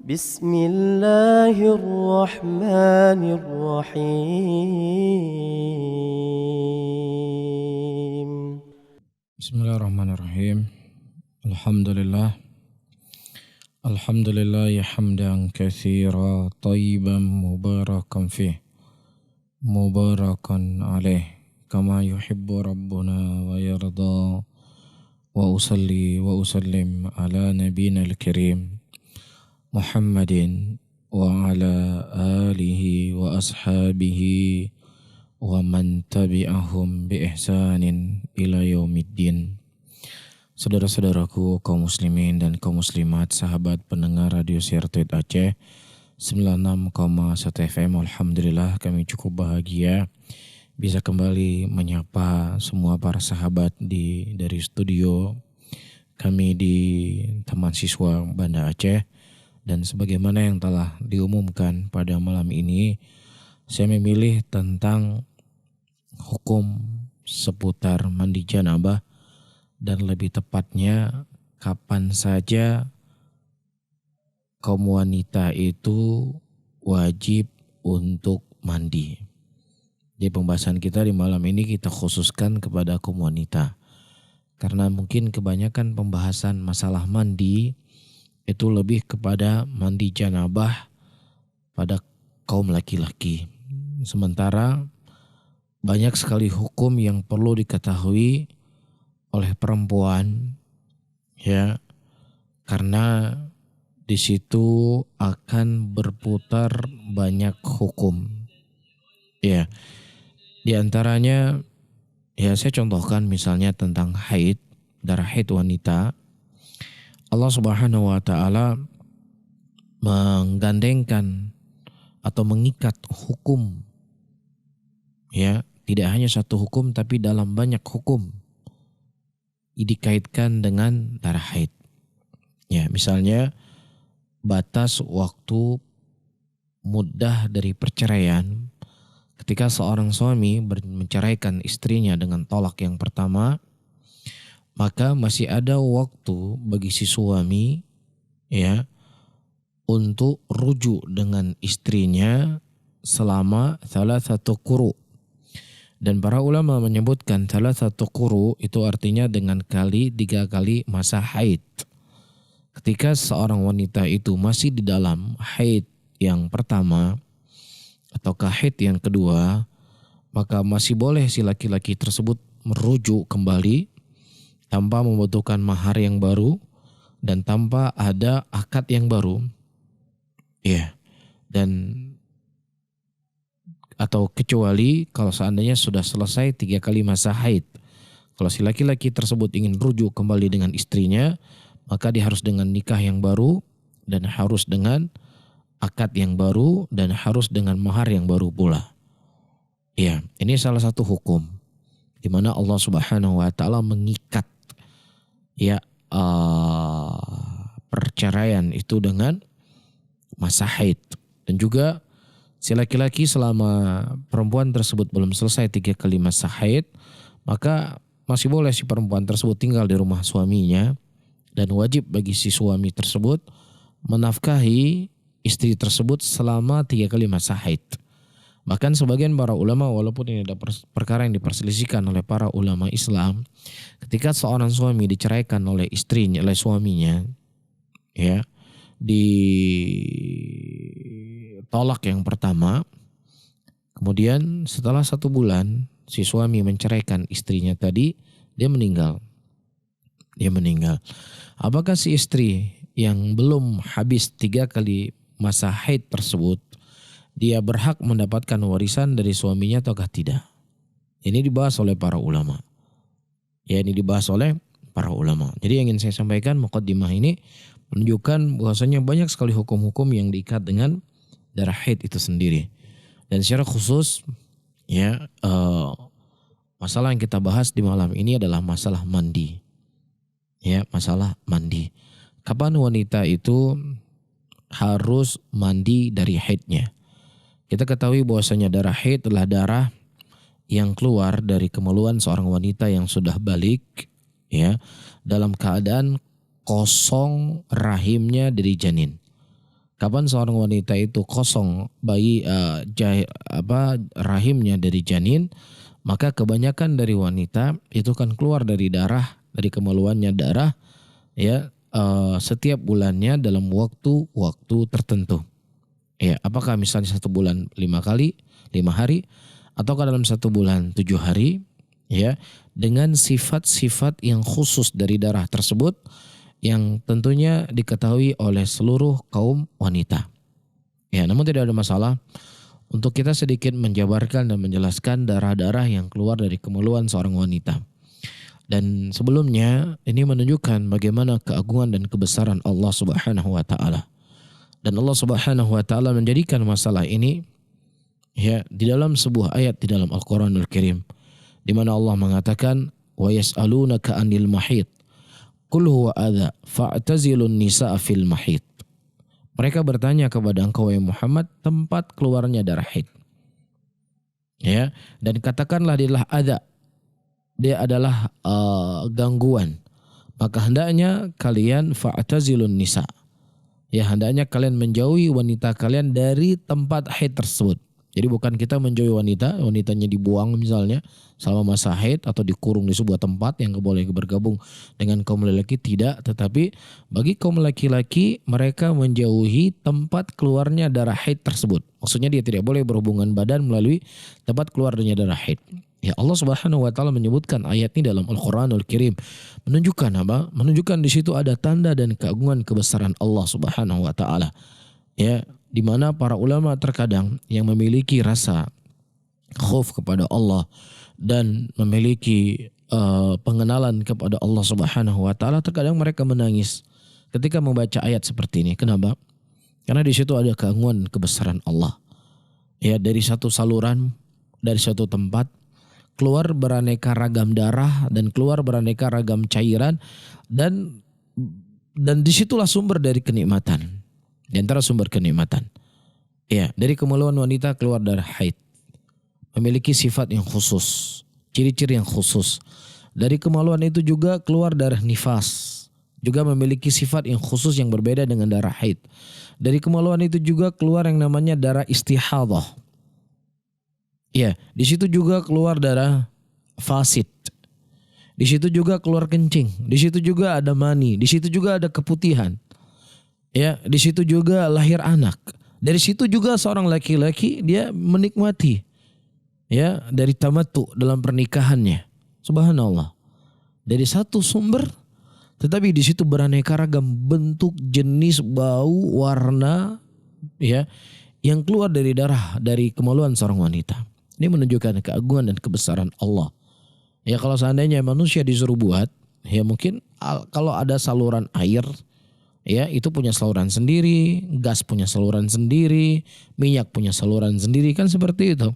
بسم الله الرحمن الرحيم. Bismillahirrahmanirrahim. Alhamdulillah hamdan katsira tayyiban mubarakan fih mubarakan alaih kama yuhibbu rabbuna wa yarda wa usalli wa usallim ala nabiyyina al-karim Muhammadin wa ala alihi wa ashabihi wa man tabi'ahum bi ihsanin ila yaumiddin. Saudara-saudaraku kaum muslimin dan kaum muslimat, sahabat pendengar Radio Siar Tauhid Aceh 96,1 FM. Alhamdulillah kami cukup bahagia bisa kembali menyapa semua para sahabat dari studio kami di Taman Siswa Banda Aceh. Dan sebagaimana yang telah diumumkan pada malam ini, saya memilih tentang hukum seputar mandi janabah dan lebih tepatnya kapan saja kaum wanita itu wajib untuk mandi. Di pembahasan kita di malam ini kita khususkan kepada kaum wanita. Karena mungkin kebanyakan pembahasan masalah mandi itu lebih kepada mandi janabah pada kaum laki-laki. Sementara banyak sekali hukum yang perlu diketahui oleh perempuan, ya, karena di situ akan berputar banyak hukum. Ya, di antaranya ya saya contohkan misalnya tentang haid, darah haid wanita. Allah Subhanahu wa taala menggandengkan atau mengikat hukum, ya, tidak hanya satu hukum tapi dalam banyak hukum dikaitkan dengan darah haid. Ya, misalnya batas waktu muddah dari perceraian ketika seorang suami menceraikan istrinya dengan tolak yang pertama, maka masih ada waktu bagi si suami, ya, untuk rujuk dengan istrinya selama thalathatu quru. Dan para ulama menyebutkan thalathatu quru itu artinya dengan 3 kali masa haid. Ketika seorang wanita itu masih di dalam haid yang pertama ataukah haid yang kedua, maka masih boleh si laki-laki tersebut merujuk kembali tanpa membutuhkan mahar yang baru dan tanpa ada akad yang baru. Ya. Dan atau kecuali kalau seandainya sudah selesai 3 kali masa haid. Kalau si laki-laki tersebut ingin rujuk kembali dengan istrinya, maka dia harus dengan nikah yang baru dan harus dengan akad yang baru dan harus dengan mahar yang baru pula. Ya, ini salah satu hukum di mana Allah Subhanahu wa taala mengikat, ya, perceraian itu dengan masa haid. Dan juga si laki-laki selama perempuan tersebut belum selesai 3 kali masa haid, maka masih boleh si perempuan tersebut tinggal di rumah suaminya dan wajib bagi si suami tersebut menafkahi istri tersebut selama 3 kali masa haid. Bahkan sebagian para ulama, walaupun ini ada perkara yang diperselisihkan oleh para ulama Islam, ketika seorang suami diceraikan oleh istrinya, oleh suaminya, ya, ditolak yang pertama, kemudian setelah 1 bulan si suami menceraikan istrinya tadi, dia meninggal. Apakah si istri yang belum habis 3 kali masa haid tersebut, dia berhak mendapatkan warisan dari suaminya ataukah tidak? Ini dibahas oleh para ulama. Ya, ini dibahas oleh para ulama. Jadi yang ingin saya sampaikan muqaddimah ini menunjukkan bahwasanya banyak sekali hukum-hukum yang diikat dengan darah haid itu sendiri. Dan secara khusus, ya, masalah yang kita bahas di malam ini adalah masalah mandi. Ya, masalah mandi. Kapan wanita itu harus mandi dari haidnya? Kita ketahui bahwasanya darah haid adalah darah yang keluar dari kemaluan seorang wanita yang sudah balik, ya, dalam keadaan kosong rahimnya dari janin. kapan seorang wanita itu kosong bayi rahimnya dari janin, maka kebanyakan dari wanita itu kan keluar dari darah, dari kemaluannya darah ya setiap bulannya dalam waktu tertentu. Ya, apakah misalnya 1 bulan 5 kali, 5 hari, ataukah dalam 1 bulan 7 hari, ya, dengan sifat-sifat yang khusus dari darah tersebut yang tentunya diketahui oleh seluruh kaum wanita. Ya, namun tidak ada masalah untuk kita sedikit menjabarkan dan menjelaskan darah-darah yang keluar dari kemaluan seorang wanita. Dan sebelumnya ini menunjukkan bagaimana keagungan dan kebesaran Allah Subhanahu wa taala. Dan Allah Subhanahu wa taala menjadikan masalah ini ya di dalam sebuah ayat di dalam Al-Qur'anul Karim di mana Allah mengatakan wa yas'alunaka 'anil mahid qul huwa adza fa'tazilun nisaa fil mahid. Mereka bertanya kepada engkau wahai Muhammad tempat keluarnya darah haid. Ya, dan katakanlah dia adalah adza. Dia adalah gangguan. Maka hendaknya kalian fa'tazilun nisa. Ya, hendaknya kalian menjauhi wanita kalian dari tempat haid tersebut. Jadi bukan kita menjauhi wanitanya dibuang misalnya selama masa haid atau dikurung di sebuah tempat yang boleh bergabung dengan kaum lelaki, tidak. Tetapi bagi kaum laki-laki mereka menjauhi tempat keluarnya darah haid tersebut. Maksudnya dia tidak boleh berhubungan badan melalui tempat keluarnya darah haid. Ya, Allah Subhanahu wa taala menyebutkan ayat ini dalam Al-Qur'anul Karim menunjukkan apa? Menunjukkan di situ ada tanda dan keagungan kebesaran Allah Subhanahu wa taala. Ya, di mana para ulama terkadang yang memiliki rasa khauf kepada Allah dan memiliki pengenalan kepada Allah Subhanahu wa taala, terkadang mereka menangis ketika membaca ayat seperti ini. Kenapa? Karena di situ ada keagungan kebesaran Allah. Ya, dari satu saluran, dari satu tempat keluar beraneka ragam darah dan keluar beraneka ragam cairan dan disitulah sumber dari kenikmatan. Di antara sumber kenikmatan. Ya, dari kemaluan wanita keluar darah haid. Memiliki sifat yang khusus, ciri-ciri yang khusus. Dari kemaluan itu juga keluar darah nifas. Juga memiliki sifat yang khusus yang berbeda dengan darah haid. Dari kemaluan itu juga keluar yang namanya darah istihadhah. Ya, di situ juga keluar darah fasid. Di situ juga keluar kencing. Di situ juga ada mani. Di situ juga ada keputihan. Ya, di situ juga lahir anak. Dari situ juga seorang laki-laki dia menikmati ya dari tamattu dalam pernikahannya. Subhanallah. Dari satu sumber tetapi di situ beraneka ragam bentuk, jenis, bau, warna ya yang keluar dari darah dari kemaluan seorang wanita. Ini menunjukkan keagungan dan kebesaran Allah. Ya, kalau seandainya manusia disuruh buat, ya mungkin kalau ada saluran air ya itu punya saluran sendiri, gas punya saluran sendiri, minyak punya saluran sendiri, kan seperti itu.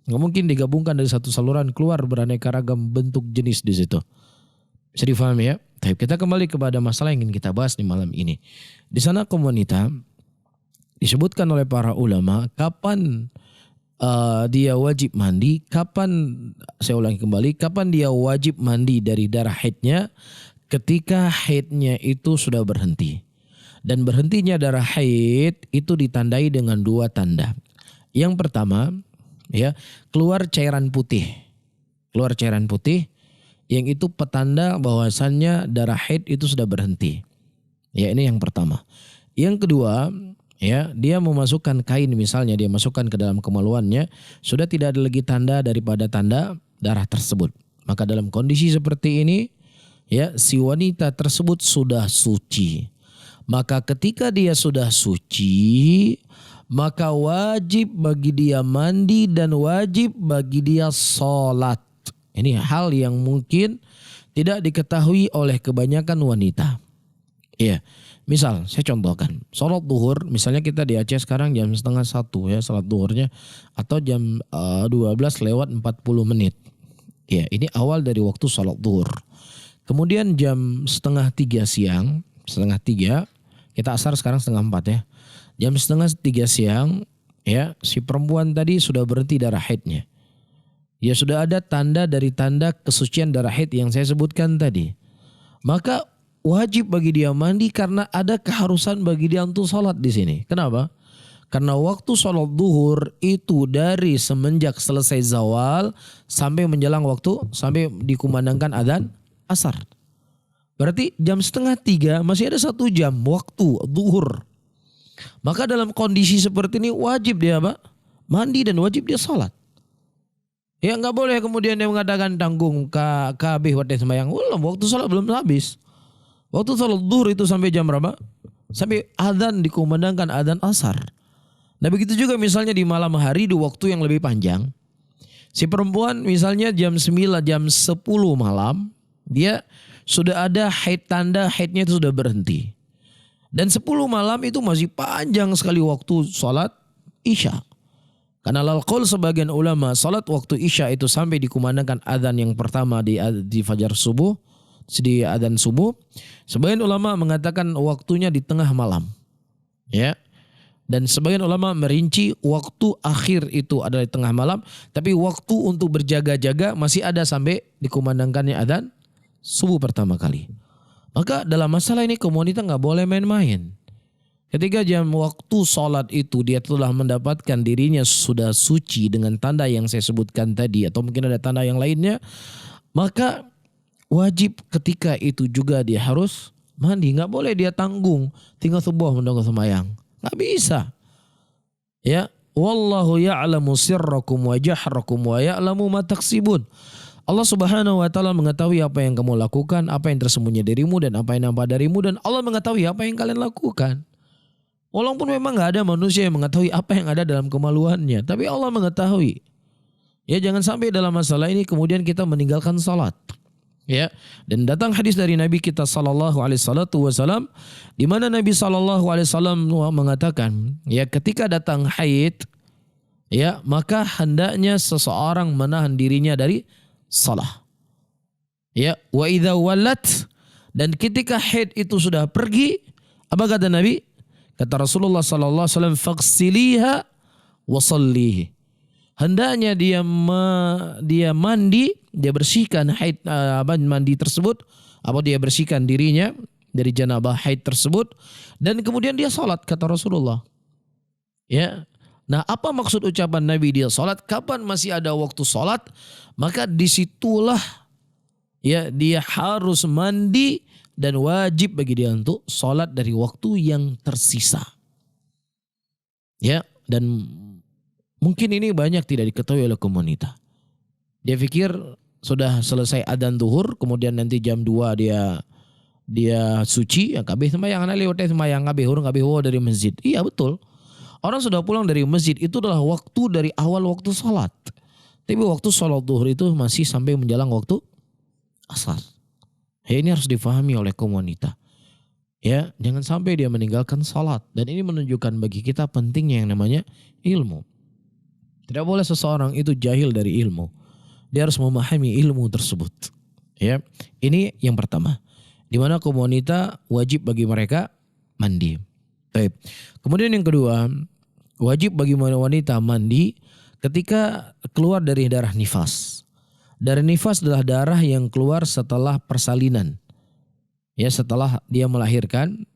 Nggak mungkin digabungkan dari satu saluran keluar beraneka ragam bentuk jenis di situ. Bisa difahami ya? Tapi kita kembali kepada masalah yang ingin kita bahas di malam ini. Di sana kaum wanita disebutkan oleh para ulama kapan dia wajib mandi, saya ulangi kembali, kapan dia wajib mandi dari darah haidnya ketika haidnya itu sudah berhenti. Dan berhentinya darah haid itu ditandai dengan 2 tanda. Yang pertama, ya, keluar cairan putih. Keluar cairan putih yang itu petanda bahwasannya darah haid itu sudah berhenti. Ya, ini yang pertama. Yang kedua, ya, dia memasukkan kain misalnya, dia masukkan ke dalam kemaluannya, sudah tidak ada lagi tanda daripada tanda darah tersebut. Maka dalam kondisi seperti ini, ya, si wanita tersebut sudah suci. Maka ketika dia sudah suci, maka wajib bagi dia mandi dan wajib bagi dia sholat. Ini hal yang mungkin tidak diketahui oleh kebanyakan wanita. Iya, misal saya contohkan, sholat duhur, misalnya kita di Aceh sekarang jam 12:30 ya sholat duhurnya, atau jam 12:40. Ya, ini awal dari waktu sholat duhur. Kemudian jam 2:30 siang, 2:30, kita asar sekarang 2:30 ya. Jam 2:30 siang ya si perempuan tadi sudah berhenti darah haidnya. Ya sudah ada tanda dari tanda kesucian darah haid yang saya sebutkan tadi. Maka wajib bagi dia mandi karena ada keharusan bagi dia untuk sholat di sini. Kenapa? Karena waktu sholat duhur itu dari semenjak selesai zawal sampai menjelang waktu sampai dikumandangkan adzan asar. Berarti jam 2:30 masih ada 1 jam waktu duhur. Maka dalam kondisi seperti ini wajib dia apa? Mandi dan wajib dia sholat. Ya nggak boleh kemudian dia mengatakan tanggung KB waktu sembahyang. Waktu sholat belum habis. Waktu sholat duhur itu sampai jam berapa? Sampai adzan dikumandangkan adzan asar. Nah begitu juga misalnya di malam hari di waktu yang lebih panjang. Si perempuan misalnya jam 9, jam 10 malam. Dia sudah ada haid, tanda haidnya itu sudah berhenti. Dan 10 malam itu masih panjang sekali waktu sholat isya. Karena al-qaul sebagian ulama salat waktu isya itu sampai dikumandangkan adzan yang pertama di fajar subuh, di adzan subuh. Sebagian ulama mengatakan waktunya di tengah malam. Ya. Dan sebagian ulama merinci waktu akhir itu adalah di tengah malam, tapi waktu untuk berjaga-jaga masih ada sampai dikumandangkannya adzan subuh pertama kali. Maka dalam masalah ini kaum wanita nggak boleh main-main. Ketika jam waktu sholat itu dia telah mendapatkan dirinya sudah suci dengan tanda yang saya sebutkan tadi atau mungkin ada tanda yang lainnya, maka wajib ketika itu juga dia harus mandi. Nggak boleh dia tanggung tinggal subuh menunggu sembahyang. Nggak bisa. Ya, wallahu ya'lamu sirrakum wa jahrakum wa ya'lamu ma taksibun. Allah Subhanahu wa taala mengetahui apa yang kamu lakukan, apa yang tersembunyi darimu dan apa yang nampak darimu, dan Allah mengetahui apa yang kalian lakukan. Walaupun memang nggak ada manusia yang mengetahui apa yang ada dalam kemaluannya, tapi Allah mengetahui. Ya jangan sampai dalam masalah ini kemudian kita meninggalkan salat. Ya, dan datang hadis dari Nabi kita sallallahu alaihi wasallam di mana Nabi sallallahu alaihi wasallam mengatakan, ya ketika datang haid, ya maka hendaknya seseorang menahan dirinya dari salah. Ya, wa idza wallat, dan ketika haid itu sudah pergi, apa kata Nabi? Kata Rasulullah sallallahu alaihi wasallam, faghsiliha wa shallihi. Hendaknya dia mandi, dia bersihkan haid mandi tersebut, apa dia bersihkan dirinya dari janabah haid tersebut, dan kemudian dia salat kata Rasulullah. Ya. Nah, apa maksud ucapan Nabi dia salat? Kapan masih ada waktu salat, maka disitulah ya dia harus mandi dan wajib bagi dia untuk sholat dari waktu yang tersisa. Ya, dan mungkin ini banyak tidak diketahui oleh komunitas. Dia pikir sudah selesai adzan zuhur, kemudian nanti jam 2 dia suci, ya kabeh sembahyang ana lewat sembahyang kabeh dari masjid. Iya betul. Orang sudah pulang dari masjid itu adalah waktu dari awal waktu sholat. Tapi waktu sholat zuhur itu masih sampai menjelang waktu asar. Ya, ini harus difahami oleh kaum wanita. Ya, jangan sampai dia meninggalkan salat, dan ini menunjukkan bagi kita pentingnya yang namanya ilmu. Tidak boleh seseorang itu jahil dari ilmu. Dia harus memahami ilmu tersebut. Ya, ini yang pertama. Di mana kaum wanita wajib bagi mereka mandi. Baik. Kemudian yang kedua, wajib bagi wanita mandi ketika keluar dari darah nifas. Darah nifas adalah darah yang keluar setelah persalinan. Ya, setelah dia melahirkan,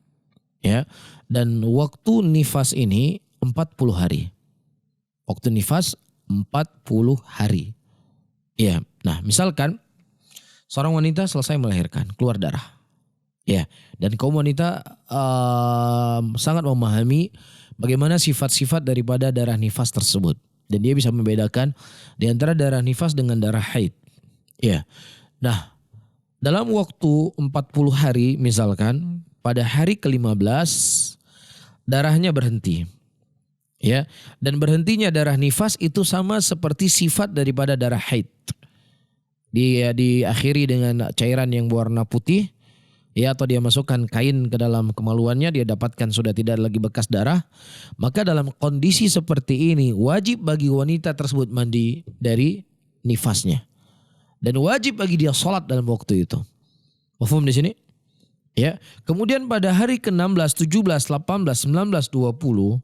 ya. Dan waktu nifas ini 40 hari. Waktu nifas 40 hari. Ya. Nah, misalkan seorang wanita selesai melahirkan, keluar darah. Ya, dan kaum wanita sangat memahami bagaimana sifat-sifat daripada darah nifas tersebut. Dan dia bisa membedakan di antara darah nifas dengan darah haid. Ya. Nah, dalam waktu 40 hari misalkan, pada hari ke-15 darahnya berhenti. Ya. Dan berhentinya darah nifas itu sama seperti sifat daripada darah haid. Dia diakhiri dengan cairan yang berwarna putih. Ya, atau dia masukkan kain ke dalam kemaluannya, dia dapatkan sudah tidak lagi bekas darah. Maka dalam kondisi seperti ini wajib bagi wanita tersebut mandi dari nifasnya. Dan wajib bagi dia sholat dalam waktu itu. Mafhum di sini? Ya. Kemudian pada hari ke-16, 17, 18, 19, 20,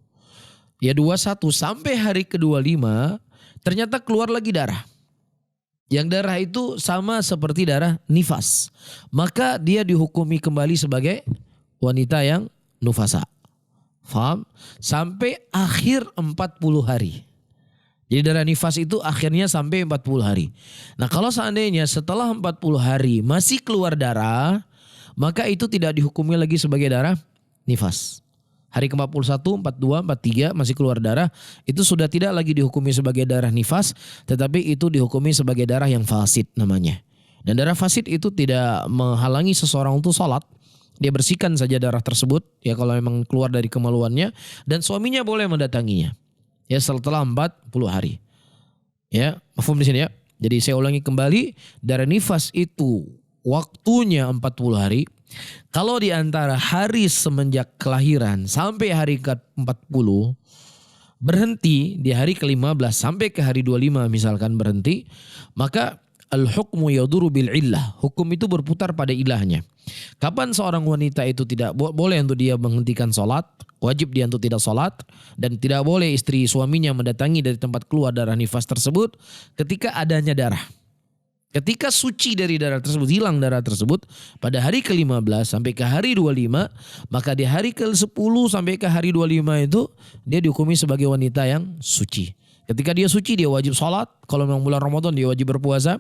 ya 21 sampai hari ke-25 ternyata keluar lagi darah. Yang darah itu sama seperti darah nifas. Maka dia dihukumi kembali sebagai wanita yang nufasa. Faham? Sampai akhir 40 hari. Jadi darah nifas itu akhirnya sampai 40 hari. Nah kalau seandainya setelah 40 hari masih keluar darah, maka itu tidak dihukumi lagi sebagai darah nifas. Hari ke-41, 42, 43 masih keluar darah, itu sudah tidak lagi dihukumi sebagai darah nifas, tetapi itu dihukumi sebagai darah yang fasid namanya. Dan darah fasid itu tidak menghalangi seseorang untuk sholat. Dia bersihkan saja darah tersebut, ya kalau memang keluar dari kemaluannya, dan suaminya boleh mendatanginya. Ya setelah 40 hari. Ya, mafhum di sini ya. Jadi saya ulangi kembali, darah nifas itu waktunya 40 hari. Kalau di antara hari semenjak kelahiran sampai hari ke-40 berhenti di hari ke-15 sampai ke hari 25 misalkan berhenti, maka al-hukmu yaduru bil illah. Hukum itu berputar pada ilahnya. Kapan seorang wanita itu tidak boleh untuk dia menghentikan sholat, wajib dia untuk tidak sholat, dan tidak boleh istri suaminya mendatangi dari tempat keluar darah nifas tersebut ketika adanya darah. Ketika suci dari darah tersebut, hilang darah tersebut pada hari ke-15 sampai ke hari 25, maka di hari ke-10 sampai ke hari 25 itu dia dihukumi sebagai wanita yang suci. Ketika dia suci dia wajib sholat, kalau memang bulan Ramadan dia wajib berpuasa,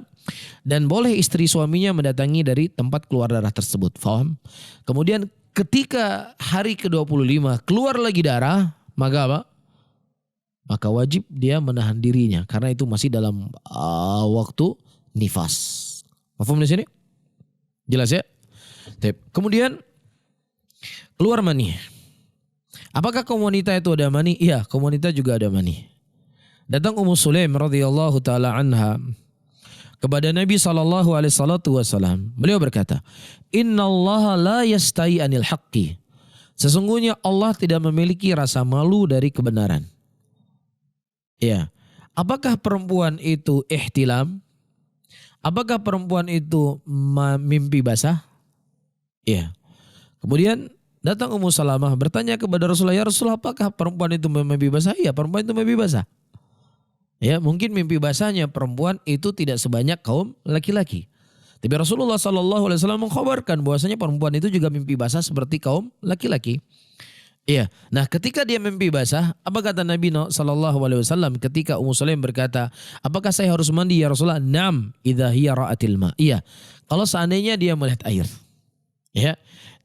dan boleh istri suaminya mendatangi dari tempat keluar darah tersebut. Faham? Kemudian ketika hari ke-25 keluar lagi darah, maka apa? Maka wajib dia menahan dirinya karena itu masih dalam waktu nifas. Paham di sini? Jelas ya? Kemudian keluar mani. Apakah kaum wanita itu ada mani? Iya, kaum wanita juga ada mani. Datang Ummu Sulaim radhiyallahu taala anha kepada Nabi SAW. Beliau berkata, "Innallaha la yastai anil haqqi." Sesungguhnya Allah tidak memiliki rasa malu dari kebenaran. Ya. Apakah perempuan itu ihtilam? Apakah perempuan itu mimpi basah? Iya. Kemudian datang Ummu Salamah bertanya kepada Rasulullah, "Ya Rasulullah, apakah perempuan itu mimpi basah?" Iya, perempuan itu mimpi basah. Ya, mungkin mimpi basahnya perempuan itu tidak sebanyak kaum laki-laki. Tapi Rasulullah SAW mengkhabarkan bahwasanya perempuan itu juga mimpi basah seperti kaum laki-laki. Iya. Nah, ketika dia mimpi basah, apa kata Nabi SAW ketika Ummu Sulaim berkata, "Apakah saya harus mandi ya Rasulullah?" "Nam, idza hiya ra'atil ma." Iya. Kalau seandainya dia melihat air. Ya.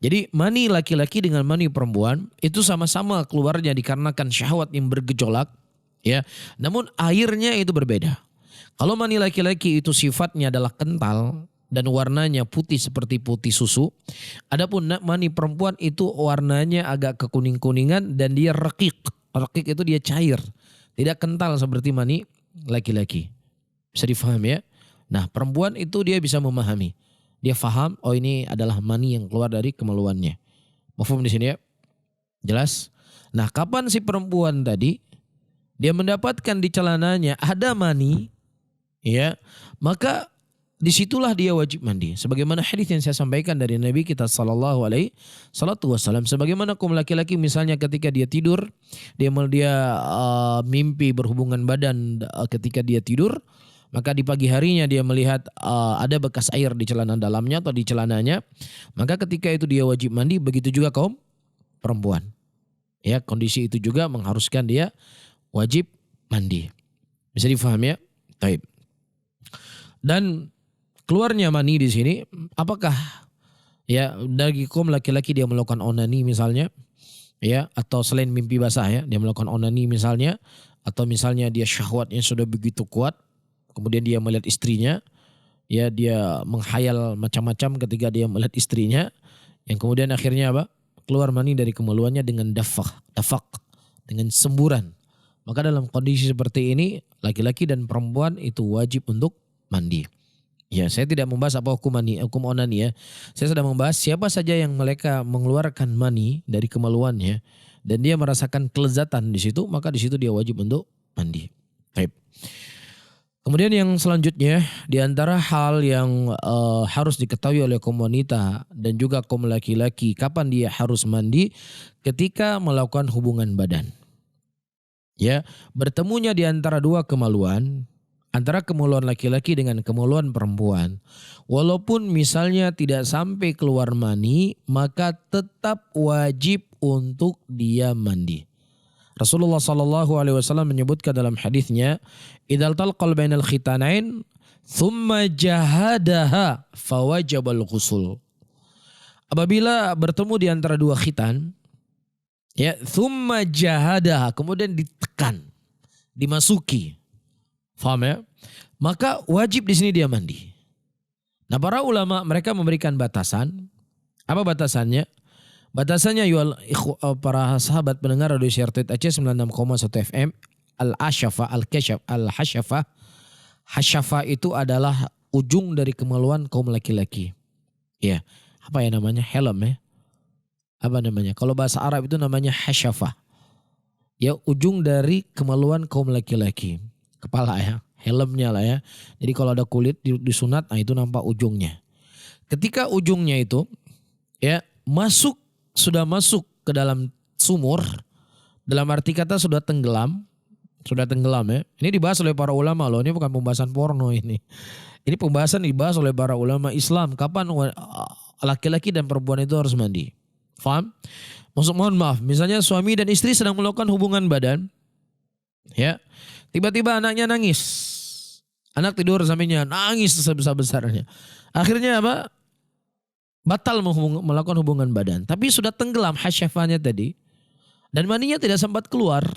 Jadi mani laki-laki dengan mani perempuan itu sama-sama keluarnya dikarenakan syahwat yang bergejolak. Ya, namun airnya itu berbeda. Kalau mani laki-laki itu sifatnya adalah kental dan warnanya putih seperti putih susu. Adapun mani perempuan itu warnanya agak kekuning-kuningan dan dia rekik. Rekik itu dia cair, tidak kental seperti mani laki-laki. Bisa difahami ya? Nah, perempuan itu dia bisa memahami. Dia faham, oh ini adalah mani yang keluar dari kemaluannya. Mafhum di sini ya? Jelas? Nah, kapan si perempuan tadi dia mendapatkan di celananya ada mani, ya, maka disitulah dia wajib mandi. Sebagaimana hadis yang saya sampaikan dari Nabi kita sallallahu alaihi wasallam. Sebagaimana kaum laki-laki misalnya ketika dia tidur, dia mimpi berhubungan badan ketika dia tidur, maka di pagi harinya dia melihat ada bekas air di celana dalamnya atau di celananya, maka ketika itu dia wajib mandi. Begitu juga kaum perempuan. Ya, kondisi itu juga mengharuskan dia wajib mandi. Bisa difahami ya? Taib. Dan keluarnya mani di sini, apakah ya dari kaum laki-laki dia melakukan onani misalnya, ya, atau selain mimpi basah ya, dia melakukan onani misalnya, atau misalnya dia syahwatnya sudah begitu kuat, kemudian dia melihat istrinya, ya dia menghayal macam-macam ketika dia melihat istrinya, yang kemudian akhirnya apa? Keluar mani dari kemaluannya dengan dafak, dengan semburan. Maka dalam kondisi seperti ini, laki-laki dan perempuan itu wajib untuk mandi. Ya, saya tidak membahas apa hukum onani ya. Saya sedang membahas siapa saja yang mereka mengeluarkan mani dari kemaluannya dan dia merasakan kelezatan di situ, maka di situ dia wajib untuk mandi. Baik. Kemudian yang selanjutnya, di antara hal yang harus diketahui oleh kaum wanita dan juga kaum laki-laki, kapan dia harus mandi? Ketika melakukan hubungan badan. Ya, bertemunya di antara dua kemaluan antara kemaluan laki-laki dengan kemaluan perempuan. Walaupun misalnya tidak sampai keluar mani, maka tetap wajib untuk dia mandi. Rasulullah sallallahu alaihi wasallam menyebutkan dalam hadisnya, "Idzal talqal bainal khitanain, thumma jahadaha fawajabal ghusl." Apabila bertemu di antara dua khitan, ya, thumma jahadaha, kemudian ditekan, dimasuki. Faham ya? Maka wajib di sini dia mandi. Nah, para ulama mereka memberikan batasan. Apa batasannya? Batasannya para sahabat pendengar Radio Syartid Aceh 96,1 FM, al-asyafa, al-kasyaf, al-hasyafa. Hasyafa itu adalah ujung dari kemaluan kaum laki-laki. Ya, apa ya namanya? Helm ya. Apa namanya? Kalau bahasa Arab itu namanya hasyafa. Ya, ujung dari kemaluan kaum laki-laki. Kepala ya, helmnya lah ya. Jadi kalau ada kulit disunat, nah itu nampak ujungnya. Ketika ujungnya itu ya sudah masuk ke dalam sumur, dalam arti kata sudah tenggelam ya. Ini dibahas oleh para ulama loh, ini bukan pembahasan porno ini. Ini pembahasan dibahas oleh para ulama Islam, kapan laki-laki dan perempuan itu harus mandi. Faham? Mohon maaf, misalnya suami dan istri sedang melakukan hubungan badan, ya, tiba-tiba anaknya nangis. Anak tidur sampingnya, nangis sebesar-besarnya. Akhirnya apa? Batal melakukan hubungan badan. Tapi sudah tenggelam hasyafanya tadi. Dan maninya tidak sempat keluar.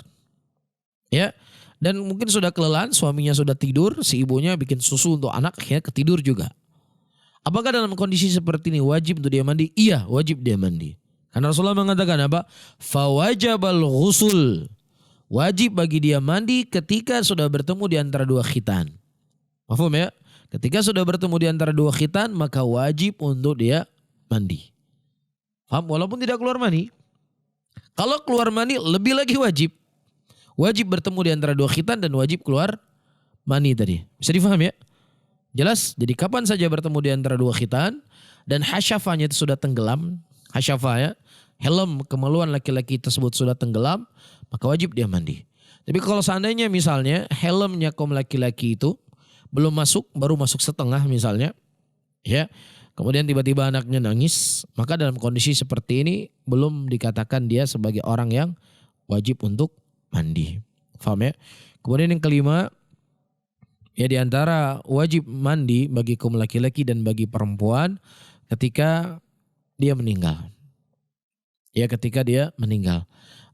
Ya. Dan mungkin sudah kelelahan, suaminya sudah tidur, si ibunya bikin susu untuk anak, akhirnya ketidur juga. Apakah dalam kondisi seperti ini wajib untuk dia mandi? Iya, wajib dia mandi. Karena Rasulullah mengatakan apa? Fawajabal ghusl. Wajib bagi dia mandi ketika sudah bertemu di antara dua khitan. Paham ya? Ketika sudah bertemu di antara dua khitan, maka wajib untuk dia mandi. Paham? Walaupun tidak keluar mani. Kalau keluar mani lebih lagi wajib. Wajib bertemu di antara dua khitan dan wajib keluar mani tadi. Bisa difaham ya? Jelas? Jadi kapan saja bertemu di antara dua khitan dan hasyafanya itu sudah tenggelam. Hasyafah ya. Helm kemaluan laki-laki tersebut sudah tenggelam, maka wajib dia mandi. Tapi kalau seandainya misalnya helmnya kaum laki-laki itu belum masuk, baru masuk setengah misalnya, ya, kemudian tiba-tiba anaknya nangis, maka dalam kondisi seperti ini belum dikatakan dia sebagai orang yang wajib untuk mandi. Faham ya? Kemudian yang kelima, ya, di antara wajib mandi bagi kaum laki-laki dan bagi perempuan ketika dia meninggal. Ya, ketika dia meninggal.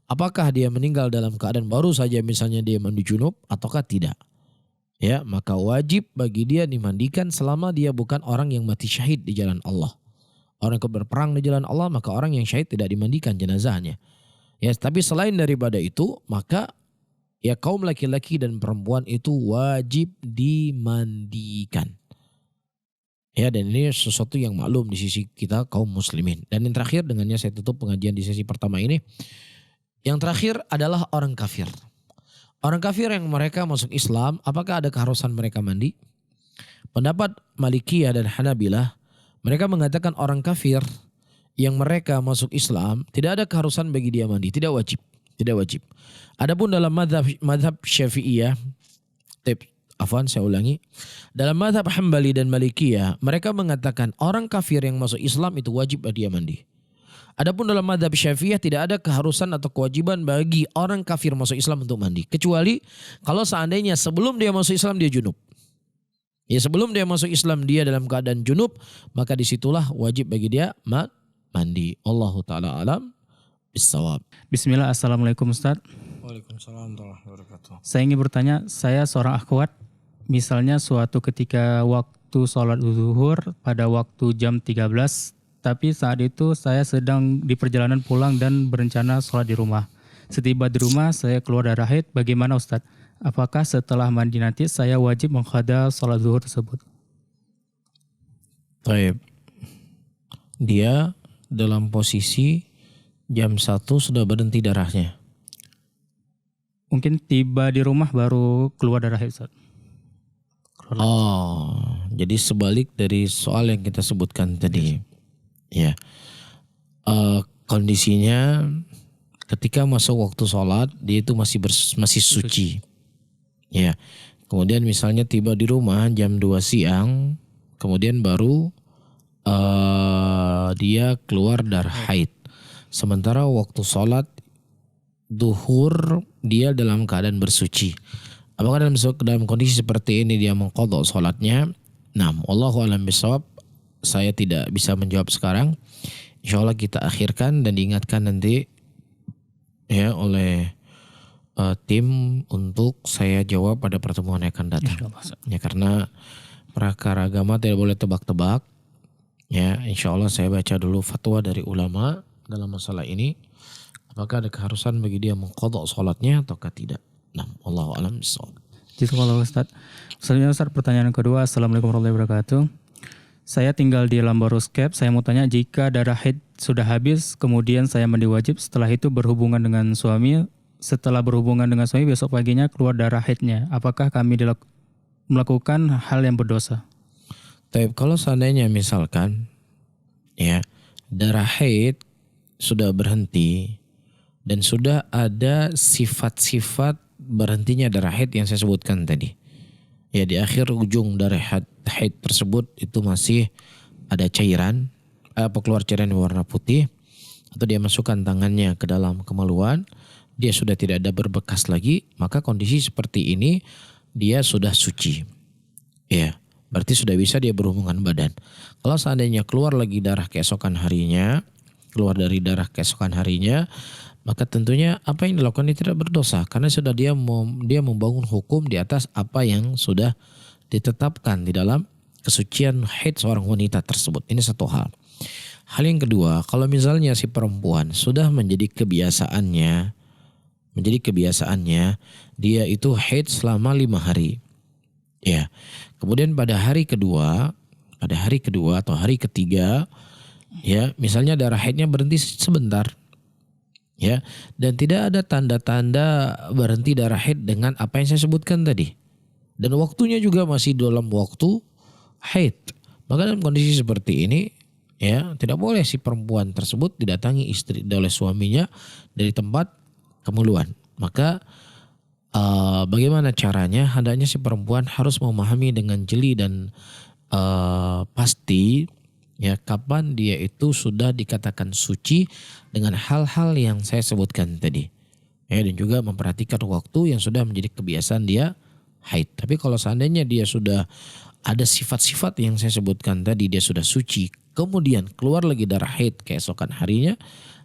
Apakah dia meninggal dalam keadaan baru saja misalnya dia mandi junub ataukah tidak? Ya, maka wajib bagi dia dimandikan selama dia bukan orang yang mati syahid di jalan Allah. Orang yang berperang di jalan Allah, maka orang yang syahid tidak dimandikan jenazahnya. Ya, tapi selain daripada itu, maka ya kaum laki-laki dan perempuan itu wajib dimandikan. Ya, dan ini sesuatu yang maklum di sisi kita kaum muslimin. Dan yang terakhir, dengannya saya tutup pengajian di sesi pertama ini. Yang terakhir adalah orang kafir. Orang kafir yang mereka masuk Islam, apakah ada keharusan mereka mandi? Pendapat Malikiyah dan Hanabilah, mereka mengatakan orang kafir yang mereka masuk Islam tidak ada keharusan bagi dia mandi, tidak wajib, tidak wajib. Adapun dalam mazhab Syafi'iyah, saya ulangi, dalam mazhab Hambali dan Malikiyah, mereka mengatakan orang kafir yang masuk Islam itu wajib bagi dia mandi. Adapun dalam mazhab Syafi'iyah tidak ada keharusan atau kewajiban bagi orang kafir masuk Islam untuk mandi. Kecuali kalau seandainya sebelum dia masuk Islam dia junub. Ya, sebelum dia masuk Islam dia dalam keadaan junub, maka disitulah wajib bagi dia mandi. Allahu ta'ala alam bissawab. Bismillah, assalamualaikum Ustaz. Waalaikumsalam warahmatullahi wabarakatuh. Saya ingin bertanya, saya seorang akhwat, misalnya suatu ketika waktu sholat zuhur pada waktu jam 13, tapi saat itu saya sedang di perjalanan pulang dan berencana sholat di rumah. Setiba di rumah saya keluar darah haid, bagaimana Ustadz? Apakah setelah mandi nanti saya wajib mengqada sholat zuhur tersebut? Baik. Dia dalam posisi jam 1 sudah berhenti darahnya. Mungkin tiba di rumah baru keluar darah haid Ustadz. Oh, jadi sebalik dari soal yang kita sebutkan tadi. Ya, kondisinya ketika masuk waktu sholat dia itu masih suci. Ya, kemudian misalnya tiba di rumah jam 2 siang, kemudian baru dia keluar darah haid. Sementara waktu sholat duhur dia dalam keadaan bersuci. Apakah dalam kondisi seperti ini dia mengqadha sholatnya? Nah, Allahu a'lam bishawab. Saya tidak bisa menjawab sekarang. Insyaallah kita akhirkan dan diingatkan nanti ya oleh tim untuk saya jawab pada pertemuan yang akan datang. Ya, karena perkara agama tidak boleh tebak-tebak. Ya, insyaallah saya baca dulu fatwa dari ulama dalam masalah ini. Apakah ada keharusan bagi dia mengqadha sholatnya ataukah tidak? Nah, Allahu a'lam bishawab. Jadi kalau Ustaz, selanjutnya Ustaz pertanyaan kedua. Assalamualaikum warahmatullahi wabarakatuh. Saya tinggal di Lambaruskep. Saya mau tanya, jika darah haid sudah habis, kemudian saya mandi wajib, setelah itu berhubungan dengan suami. Setelah berhubungan dengan suami, besok paginya keluar darah haidnya. Apakah kami melakukan hal yang berdosa? Tapi kalau seandainya misalkan ya darah haid sudah berhenti dan sudah ada sifat-sifat berhentinya darah haid yang saya sebutkan tadi. Ya, di akhir ujung darah haid tersebut itu masih ada cairan, keluar cairan warna putih, atau dia masukkan tangannya ke dalam kemaluan, dia sudah tidak ada berbekas lagi, maka kondisi seperti ini dia sudah suci. Ya, berarti sudah bisa dia berhubungan badan. Kalau seandainya keluar lagi darah keesokan harinya, maka tentunya apa yang dilakukan ini tidak berdosa karena sudah dia membangun hukum di atas apa yang sudah ditetapkan di dalam kesucian haid seorang wanita tersebut. Ini satu hal. Hal yang kedua, kalau misalnya si perempuan sudah menjadi kebiasaannya dia itu haid selama 5 hari. Ya. Kemudian pada hari kedua atau hari ketiga, ya, misalnya darah haidnya berhenti sebentar. Ya, dan tidak ada tanda-tanda berhenti darah haid dengan apa yang saya sebutkan tadi. Dan waktunya juga masih dalam waktu haid. Maka dalam kondisi seperti ini, ya, tidak boleh si perempuan tersebut didatangi istri oleh suaminya dari tempat kemuluan. Maka bagaimana caranya? Hendaknya si perempuan harus memahami dengan jeli dan pasti ya kapan dia itu sudah dikatakan suci dengan hal-hal yang saya sebutkan tadi. Ya, dan juga memperhatikan waktu yang sudah menjadi kebiasaan dia haid. Tapi kalau seandainya dia sudah ada sifat-sifat yang saya sebutkan tadi, dia sudah suci, kemudian keluar lagi darah haid keesokan harinya,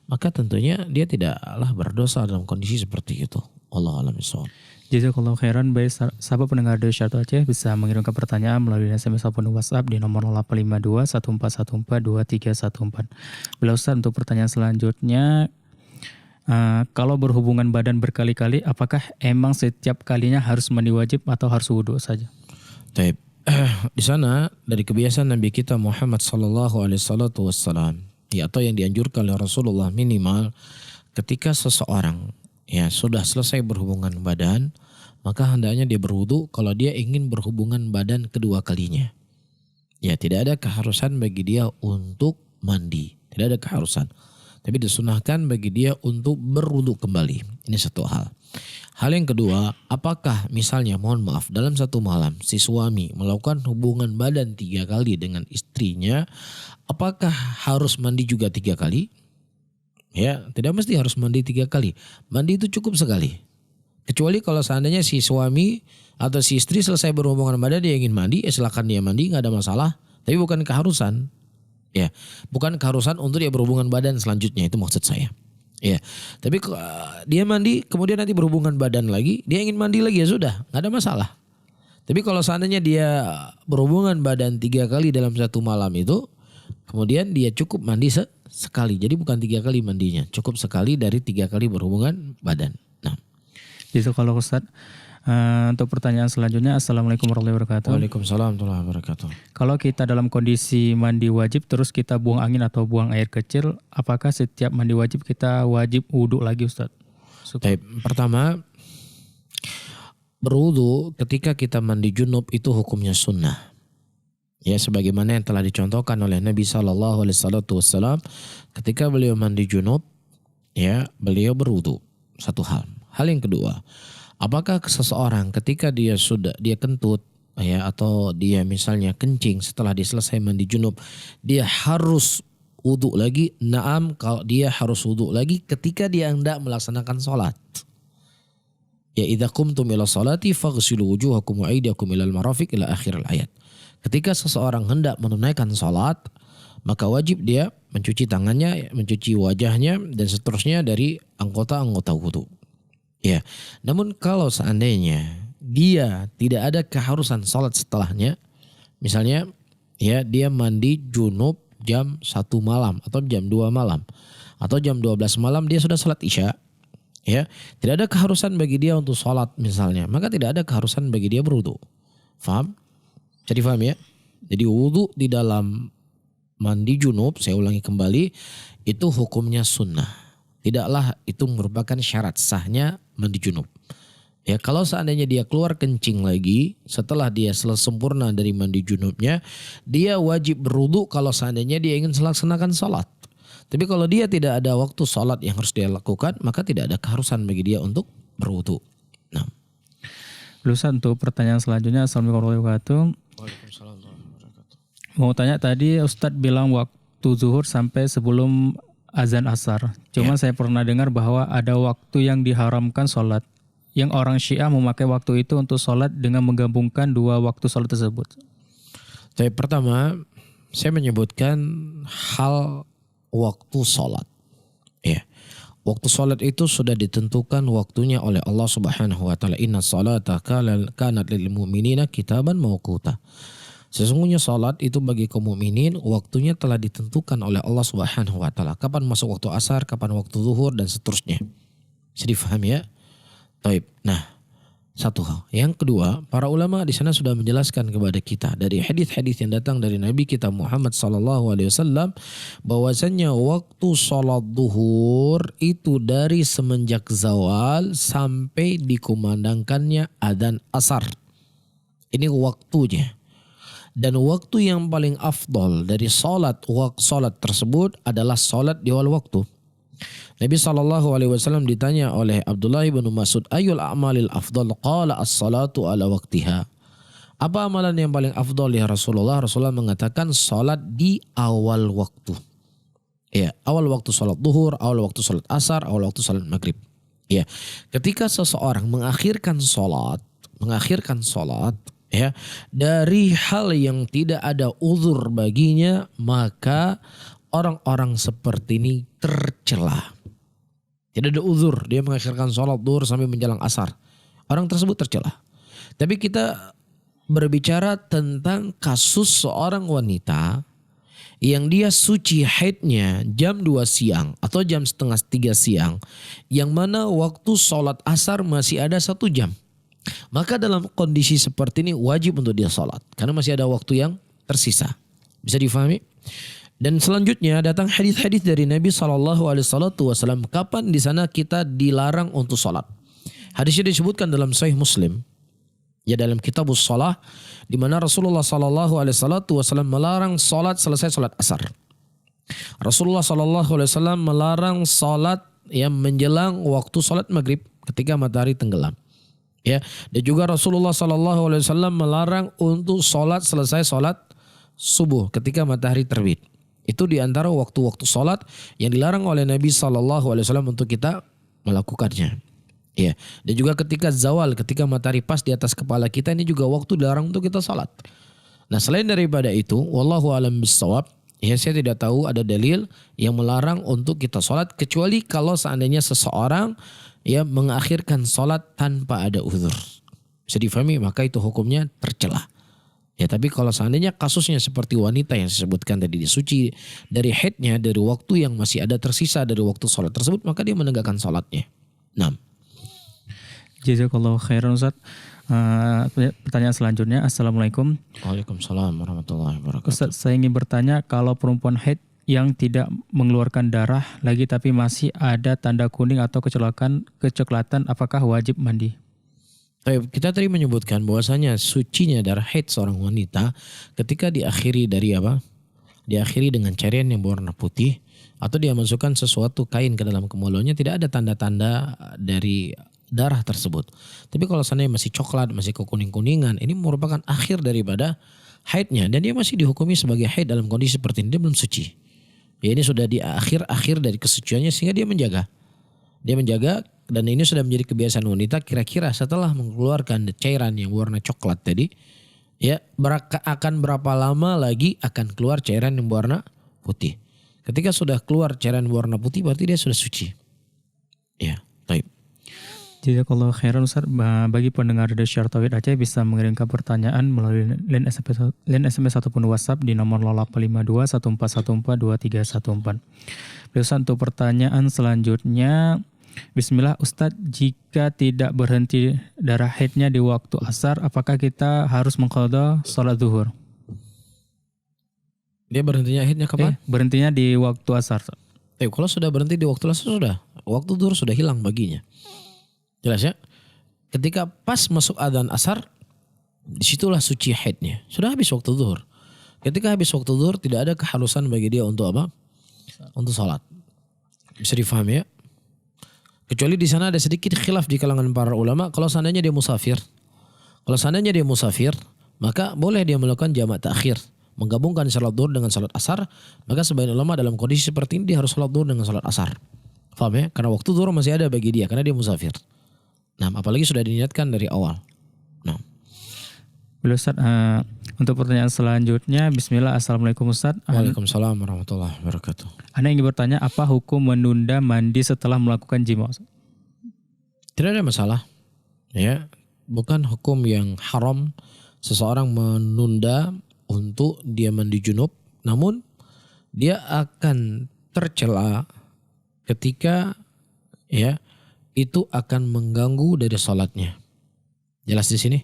maka tentunya dia tidaklah berdosa dalam kondisi seperti itu. Allahu a'lam bishawab. Jazakallahu khairan. Baik sahabat pendengar dari Syartu Aceh, bisa mengirimkan pertanyaan melalui SMS ataupun WhatsApp di nomor 0852 1414 2314. Bila Ustaz, untuk pertanyaan selanjutnya, kalau berhubungan badan berkali-kali, apakah emang setiap kalinya harus mandi wajib atau harus wudhu saja? Baik. Di sana dari kebiasaan Nabi kita Muhammad sallallahu alaihi wasallam, ya, atau yang dianjurkan oleh Rasulullah, minimal ketika seseorang ya sudah selesai berhubungan badan, maka hendaknya dia berwudu kalau dia ingin berhubungan badan kedua kalinya. Ya, tidak ada keharusan bagi dia untuk mandi, tidak ada keharusan. Tapi disunahkan bagi dia untuk berwudu kembali. Ini satu hal. Hal yang kedua, apakah misalnya mohon maaf dalam satu malam si suami melakukan hubungan badan 3 kali dengan istrinya, apakah harus mandi juga 3 kali? Ya, tidak mesti harus mandi 3 kali. Mandi itu cukup sekali. Kecuali kalau seandainya si suami atau si istri selesai berhubungan badan dia ingin mandi, silakan dia mandi, nggak ada masalah. Tapi bukan keharusan. Ya, bukan keharusan untuk dia berhubungan badan selanjutnya, itu maksud saya. Ya, tapi dia mandi kemudian nanti berhubungan badan lagi, dia ingin mandi lagi, ya sudah, nggak ada masalah. Tapi kalau seandainya dia berhubungan badan 3 kali dalam satu malam itu, kemudian dia cukup mandi sekali. Jadi bukan 3 kali mandinya, cukup sekali dari 3 kali berhubungan badan. Nah, itu kalau Ustaz. Untuk pertanyaan selanjutnya, Assalamualaikum warahmatullahi wabarakatuh. Waalaikumsalam warahmatullahi wabarakatuh. Kalau kita dalam kondisi mandi wajib terus kita buang angin atau buang air kecil, apakah setiap mandi wajib kita wajib wudhu lagi, Ustaz? Pertama, berwudhu ketika kita mandi junub itu hukumnya sunnah. Ya, sebagaimana yang telah dicontohkan oleh Nabi SAW ketika beliau mandi junub, ya, beliau berwudhu. Satu hal. Hal yang kedua, Apakah seseorang ketika dia kentut ya, atau dia misalnya kencing setelah dia selesai mandi junub, dia harus wudhu lagi? Naam, kalau dia harus wudhu lagi ketika dia hendak melaksanakan sholat. Ya, idza qumtum ila sholati faghsilu wujuhakum wa aydiyakum ilal marafiq ila akhir ayat. Ketika seseorang hendak menunaikan sholat, maka wajib dia mencuci tangannya, mencuci wajahnya, dan seterusnya dari anggota-anggota wudhu. Ya, namun kalau seandainya dia tidak ada keharusan sholat setelahnya, misalnya ya dia mandi junub jam 1 malam atau jam 2 malam atau jam 12 malam dia sudah sholat isya, ya tidak ada keharusan bagi dia untuk sholat misalnya, maka tidak ada keharusan bagi dia berwudu. Faham? Jadi faham ya? Jadi wudu di dalam mandi junub, saya ulangi kembali, itu hukumnya sunnah. Tidaklah itu merupakan syarat sahnya mandi junub. Ya, kalau seandainya dia keluar kencing lagi setelah dia sempurna dari mandi junubnya, dia wajib berwudu kalau seandainya dia ingin melaksanakan sholat. Tapi kalau dia tidak ada waktu sholat yang harus dia lakukan, maka tidak ada keharusan bagi dia untuk berwudu. Nah. Ustaz, untuk pertanyaan selanjutnya, Assalamualaikum warahmatullahi wabarakatuh. Waalaikumsalam warahmatullahi wabarakatuh. Mau tanya tadi Ustadz bilang waktu zuhur sampai sebelum azan asar. Cuma saya pernah dengar bahwa ada waktu yang diharamkan sholat. Yang orang Syiah memakai waktu itu untuk sholat dengan menggabungkan dua waktu sholat tersebut. Tapi pertama, saya menyebutkan hal waktu sholat. Ya. Waktu sholat itu sudah ditentukan waktunya oleh Allah Subhanahu wa taala. Inna sholata kanat lil mu'minina kitaban mawquta. Sesungguhnya sholat itu bagi kaum mukminin waktunya telah ditentukan oleh Allah Subhanahu wa taala. Kapan masuk waktu asar, kapan waktu zuhur dan seterusnya. Bisa difahami ya? Taib. Nah, satu hal. Yang kedua, para ulama di sana sudah menjelaskan kepada kita dari hadis-hadis yang datang dari Nabi kita Muhammad sallallahu alaihi wasallam bahwasannya waktu sholat zuhur itu dari semenjak zawal sampai dikumandangkannya adzan asar. Ini waktunya. Dan waktu yang paling afdol dari sholat tersebut adalah sholat di awal waktu. Nabi SAW ditanya oleh Abdullah bin Mas'ud, ayul a'malil afdol? Qala as-salatu ala waktiha. Apa amalan yang paling afdol ya Rasulullah? Rasulullah mengatakan sholat di awal waktu. Ya, awal waktu sholat zuhur, awal waktu sholat asar, awal waktu sholat maghrib. Ya, ketika seseorang mengakhirkan sholat, ya, dari hal yang tidak ada uzur baginya, maka orang-orang seperti ini tercela. Tidak ada uzur, dia mengakhirkan sholat zuhur sampai menjelang asar. Orang tersebut tercela. Tapi kita berbicara tentang kasus seorang wanita yang dia suci haidnya jam 2 siang atau jam setengah 3 siang, yang mana waktu sholat asar masih ada 1 jam. Maka dalam kondisi seperti ini wajib untuk dia sholat. Karena masih ada waktu yang tersisa. Bisa difahami? Dan selanjutnya datang hadis-hadis dari Nabi SAW. Kapan di sana kita dilarang untuk sholat? Hadisnya disebutkan dalam Sahih Muslim. Ya, dalam Kitabus Shalah. Di mana Rasulullah SAW melarang sholat selesai sholat asar. Rasulullah SAW melarang sholat yang menjelang waktu sholat maghrib ketika matahari tenggelam. Ya, dan juga Rasulullah SAW melarang untuk sholat selesai sholat subuh ketika matahari terbit. Itu diantara waktu-waktu sholat yang dilarang oleh Nabi SAW untuk kita melakukannya. Ya, dan juga ketika zawal, ketika matahari pas di atas kepala kita, ini juga waktu dilarang untuk kita sholat. Nah, selain daripada itu, wallahu a'lam bishawab, ya saya tidak tahu ada dalil yang melarang untuk kita sholat kecuali kalau seandainya seseorang ya mengakhirkan sholat tanpa ada uzur. Bisa difahami, maka itu hukumnya tercela. Ya, tapi kalau seandainya kasusnya seperti wanita yang saya sebutkan tadi, disuci dari haidnya, dari waktu yang masih ada tersisa dari waktu sholat tersebut, maka dia menegakkan sholatnya. Nah. Jazakallahu khairan Ustaz. Pertanyaan selanjutnya, Assalamualaikum. Waalaikumsalam warahmatullahi wabarakatuh. Ustaz, saya ingin bertanya, kalau perempuan haid yang tidak mengeluarkan darah lagi tapi masih ada tanda kuning atau kecoklatan, apakah wajib mandi? Kita tadi menyebutkan bahwasanya sucinya darah haid seorang wanita ketika diakhiri dari apa? Diakhiri dengan cairan yang berwarna putih atau dia masukkan sesuatu kain ke dalam kemaluannya, tidak ada tanda-tanda dari darah tersebut. Tapi kalau seandainya masih coklat, masih kekuning-kuningan, ini merupakan akhir daripada haidnya. Dan dia masih dihukumi sebagai haid dalam kondisi seperti ini, dia belum suci. Ya ini sudah di akhir dari kesuciannya sehingga dia menjaga. Dia menjaga dan ini sudah menjadi kebiasaan wanita kira-kira setelah mengeluarkan cairan yang warna coklat tadi, ya akan berapa lama lagi akan keluar cairan yang warna putih. Ketika sudah keluar cairan warna putih berarti dia sudah suci. Ya, baik. Jadi kalau khairan Ustaz, bagi pendengar Radio Syar Tauhid Aceh bisa mengirimkan pertanyaan melalui line SMS ataupun WhatsApp di nomor 0852 1414 2314. Ustaz, untuk pertanyaan selanjutnya, Bismillah Ustadz, jika tidak berhenti darah haidnya di waktu asar, apakah kita harus mengqadha sholat zuhur? Dia berhentinya haidnya kapan? Berhentinya di waktu asar. Kalau sudah berhenti di waktu asar sudah. Waktu zuhur sudah hilang baginya. Jelas ya? Ketika pas masuk adzan asar, disitulah suci haidnya. Sudah habis waktu zuhur. Ketika habis waktu zuhur tidak ada keharusan bagi dia untuk apa? Untuk sholat. Bisa difahami ya? Kecuali di sana ada sedikit khilaf di kalangan para ulama. Kalau seandainya dia musafir. Maka boleh dia melakukan jamak takhir. Menggabungkan sholat zuhur dengan sholat asar. Maka sebagian ulama dalam kondisi seperti ini dia harus sholat zuhur dengan sholat asar. Faham ya? Karena waktu zuhur masih ada bagi dia. Karena dia musafir. Nah, apalagi sudah diniatkan dari awal. Nah. Ustaz, untuk pertanyaan selanjutnya, Bismillah, Assalamualaikum Ustaz. Waalaikumsalam warahmatullahi wabarakatuh. Anda ingin bertanya, apa hukum menunda mandi setelah melakukan jima? Tidak ada masalah. Ya, bukan hukum yang haram seseorang menunda untuk dia mandi junub, namun dia akan tercela ketika ya itu akan mengganggu dari sholatnya. Jelas di sini.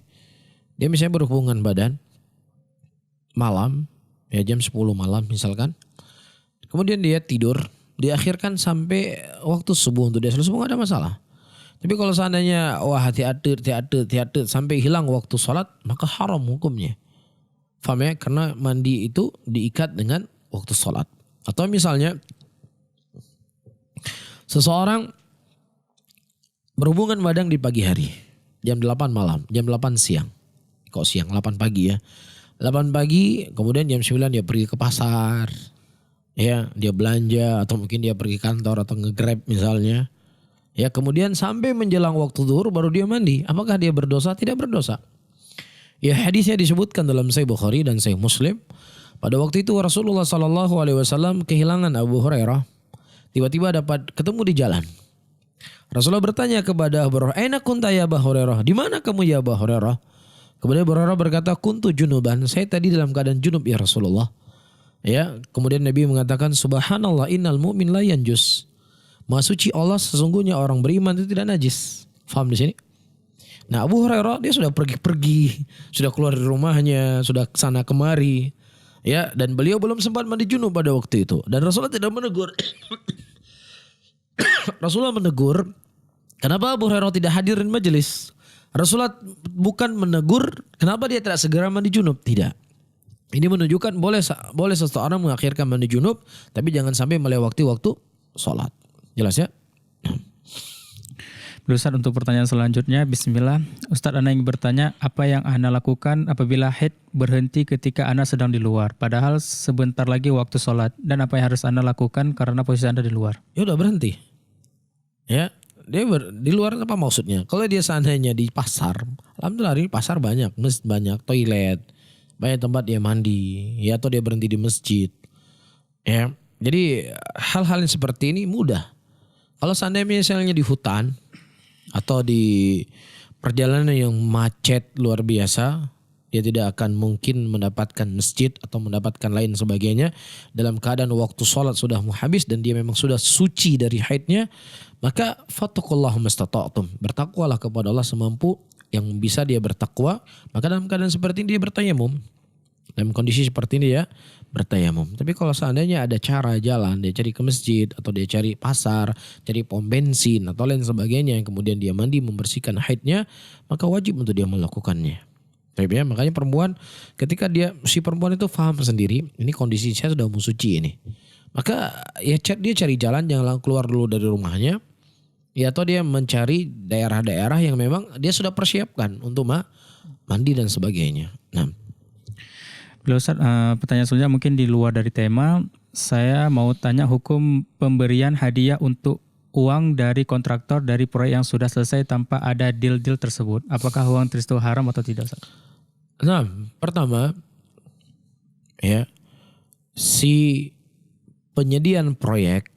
Dia misalnya berhubungan badan malam, ya jam 10 malam misalkan. Kemudian dia tidur, diakhirkan sampai waktu subuh untuk dia sholat subuh nggak ada masalah. Tapi kalau seandainya hati-hati sampai hilang waktu sholat, maka haram hukumnya. Faham ya? Karena mandi itu diikat dengan waktu sholat. Atau misalnya seseorang berhubungan badan di pagi hari, jam 8 malam, jam 8 siang. Kok siang? 8 pagi ya. 8 pagi, kemudian jam 9 dia pergi ke pasar. Ya, dia belanja atau mungkin dia pergi kantor atau nge-grab misalnya. Ya, kemudian sampai menjelang waktu zuhur baru dia mandi. Apakah dia berdosa? Tidak berdosa. Ya, hadisnya disebutkan dalam Sahih Bukhari dan Sahih Muslim. Pada waktu itu Rasulullah SAW kehilangan Abu Hurairah. Tiba-tiba dapat ketemu di jalan. Rasulullah bertanya kepada Abu Hurairah, "Aina kunta ya Abu Hurairah?" Di mana kamu ya Abu Hurairah? Kemudian Abu Hurairah berkata, "Kuntu junuban." Saya tadi dalam keadaan junub ya Rasulullah. Ya, kemudian Nabi mengatakan, "Subhanallah innal mu'min la yanjus." Maha suci Allah, sesungguhnya orang beriman itu tidak najis. Faham di sini? Nah, Abu Hurairah dia sudah pergi-pergi, sudah keluar dari rumahnya, sudah kesana kemari. Ya, dan beliau belum sempat mandi junub pada waktu itu. Dan Rasulullah tidak menegur. Rasulullah menegur, kenapa Abu Hurairah tidak hadirin majelis? Rasulullah bukan menegur, kenapa dia tidak segera mandi junub? Tidak. Ini menunjukkan boleh seseorang mengakhirkan mandi junub, tapi jangan sampai melewati waktu sholat. Jelas ya? Ustaz, untuk pertanyaan selanjutnya, Bismillah. Ustaz, Anda ingin bertanya, apa yang Anda lakukan apabila haid berhenti ketika Anda sedang di luar? Padahal sebentar lagi waktu sholat. Dan apa yang harus Anda lakukan karena posisi Anda di luar? Ya udah berhenti. Ya, dia di luar apa maksudnya? Kalau dia seandainya di pasar, alhamdulillah di pasar banyak, masjid banyak, toilet, banyak tempat dia mandi, ya atau dia berhenti di masjid. Ya, jadi hal-hal yang seperti ini mudah. Kalau seandainya misalnya di hutan atau di perjalanan yang macet luar biasa, dia tidak akan mungkin mendapatkan masjid atau mendapatkan lain sebagainya. Dalam keadaan waktu sholat sudah mau habis dan dia memang sudah suci dari haidnya, maka fattaqullaha mastata'tum. Bertakwalah kepada Allah semampu yang bisa dia bertakwa. Maka dalam keadaan seperti ini dia bertayamum. Dalam kondisi seperti ini ya bertayamum. Tapi kalau seandainya ada cara jalan, dia cari ke masjid atau dia cari pasar, cari pom bensin atau lain sebagainya yang kemudian dia mandi membersihkan haidnya, maka wajib untuk dia melakukannya. Tapi ya, makanya perempuan ketika si perempuan itu paham sendiri, ini kondisi saya sudah mau suci ini. Maka ya dia cari jalan, jangan keluar dulu dari rumahnya. Ya, atau dia mencari daerah-daerah yang memang dia sudah persiapkan untuk mandi dan sebagainya. Nah, Beliau Ustaz, pertanyaan selanjutnya mungkin di luar dari tema. Saya mau tanya hukum pemberian hadiah untuk uang dari kontraktor dari proyek yang sudah selesai tanpa ada deal-deal tersebut. Apakah uang tersebut haram atau tidak, Ustaz? nah, pertama ya, si penyediaan proyek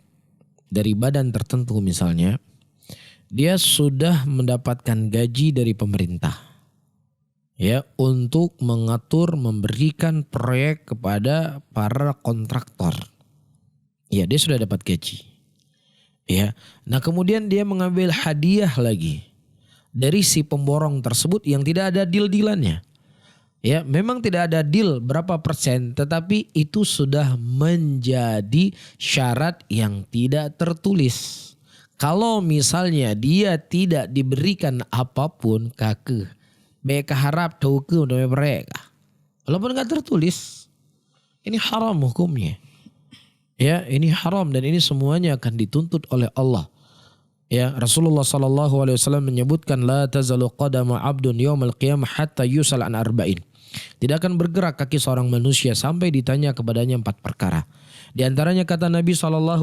dari badan tertentu misalnya, dia sudah mendapatkan gaji dari pemerintah. Ya, untuk mengatur memberikan proyek kepada para kontraktor. Ya, dia sudah dapat gaji. Ya. Nah, kemudian dia mengambil hadiah lagi dari si pemborong tersebut yang tidak ada deal-dealannya. Ya, memang tidak ada deal berapa persen, tetapi itu sudah menjadi syarat yang tidak tertulis. Kalau misalnya dia tidak diberikan apapun, kakek mereka harap tahu ke untuk mereka. Walaupun enggak tertulis, ini haram hukumnya. Ya, ini haram dan ini semuanya akan dituntut oleh Allah. Ya, Rasulullah SAW menyebutkan la tazalu qadama 'abdun yaumal qiyamah hatta yusal an arba'in. Tidak akan bergerak kaki seorang manusia sampai ditanya kepadanya 4 perkara. Di antaranya kata Nabi SAW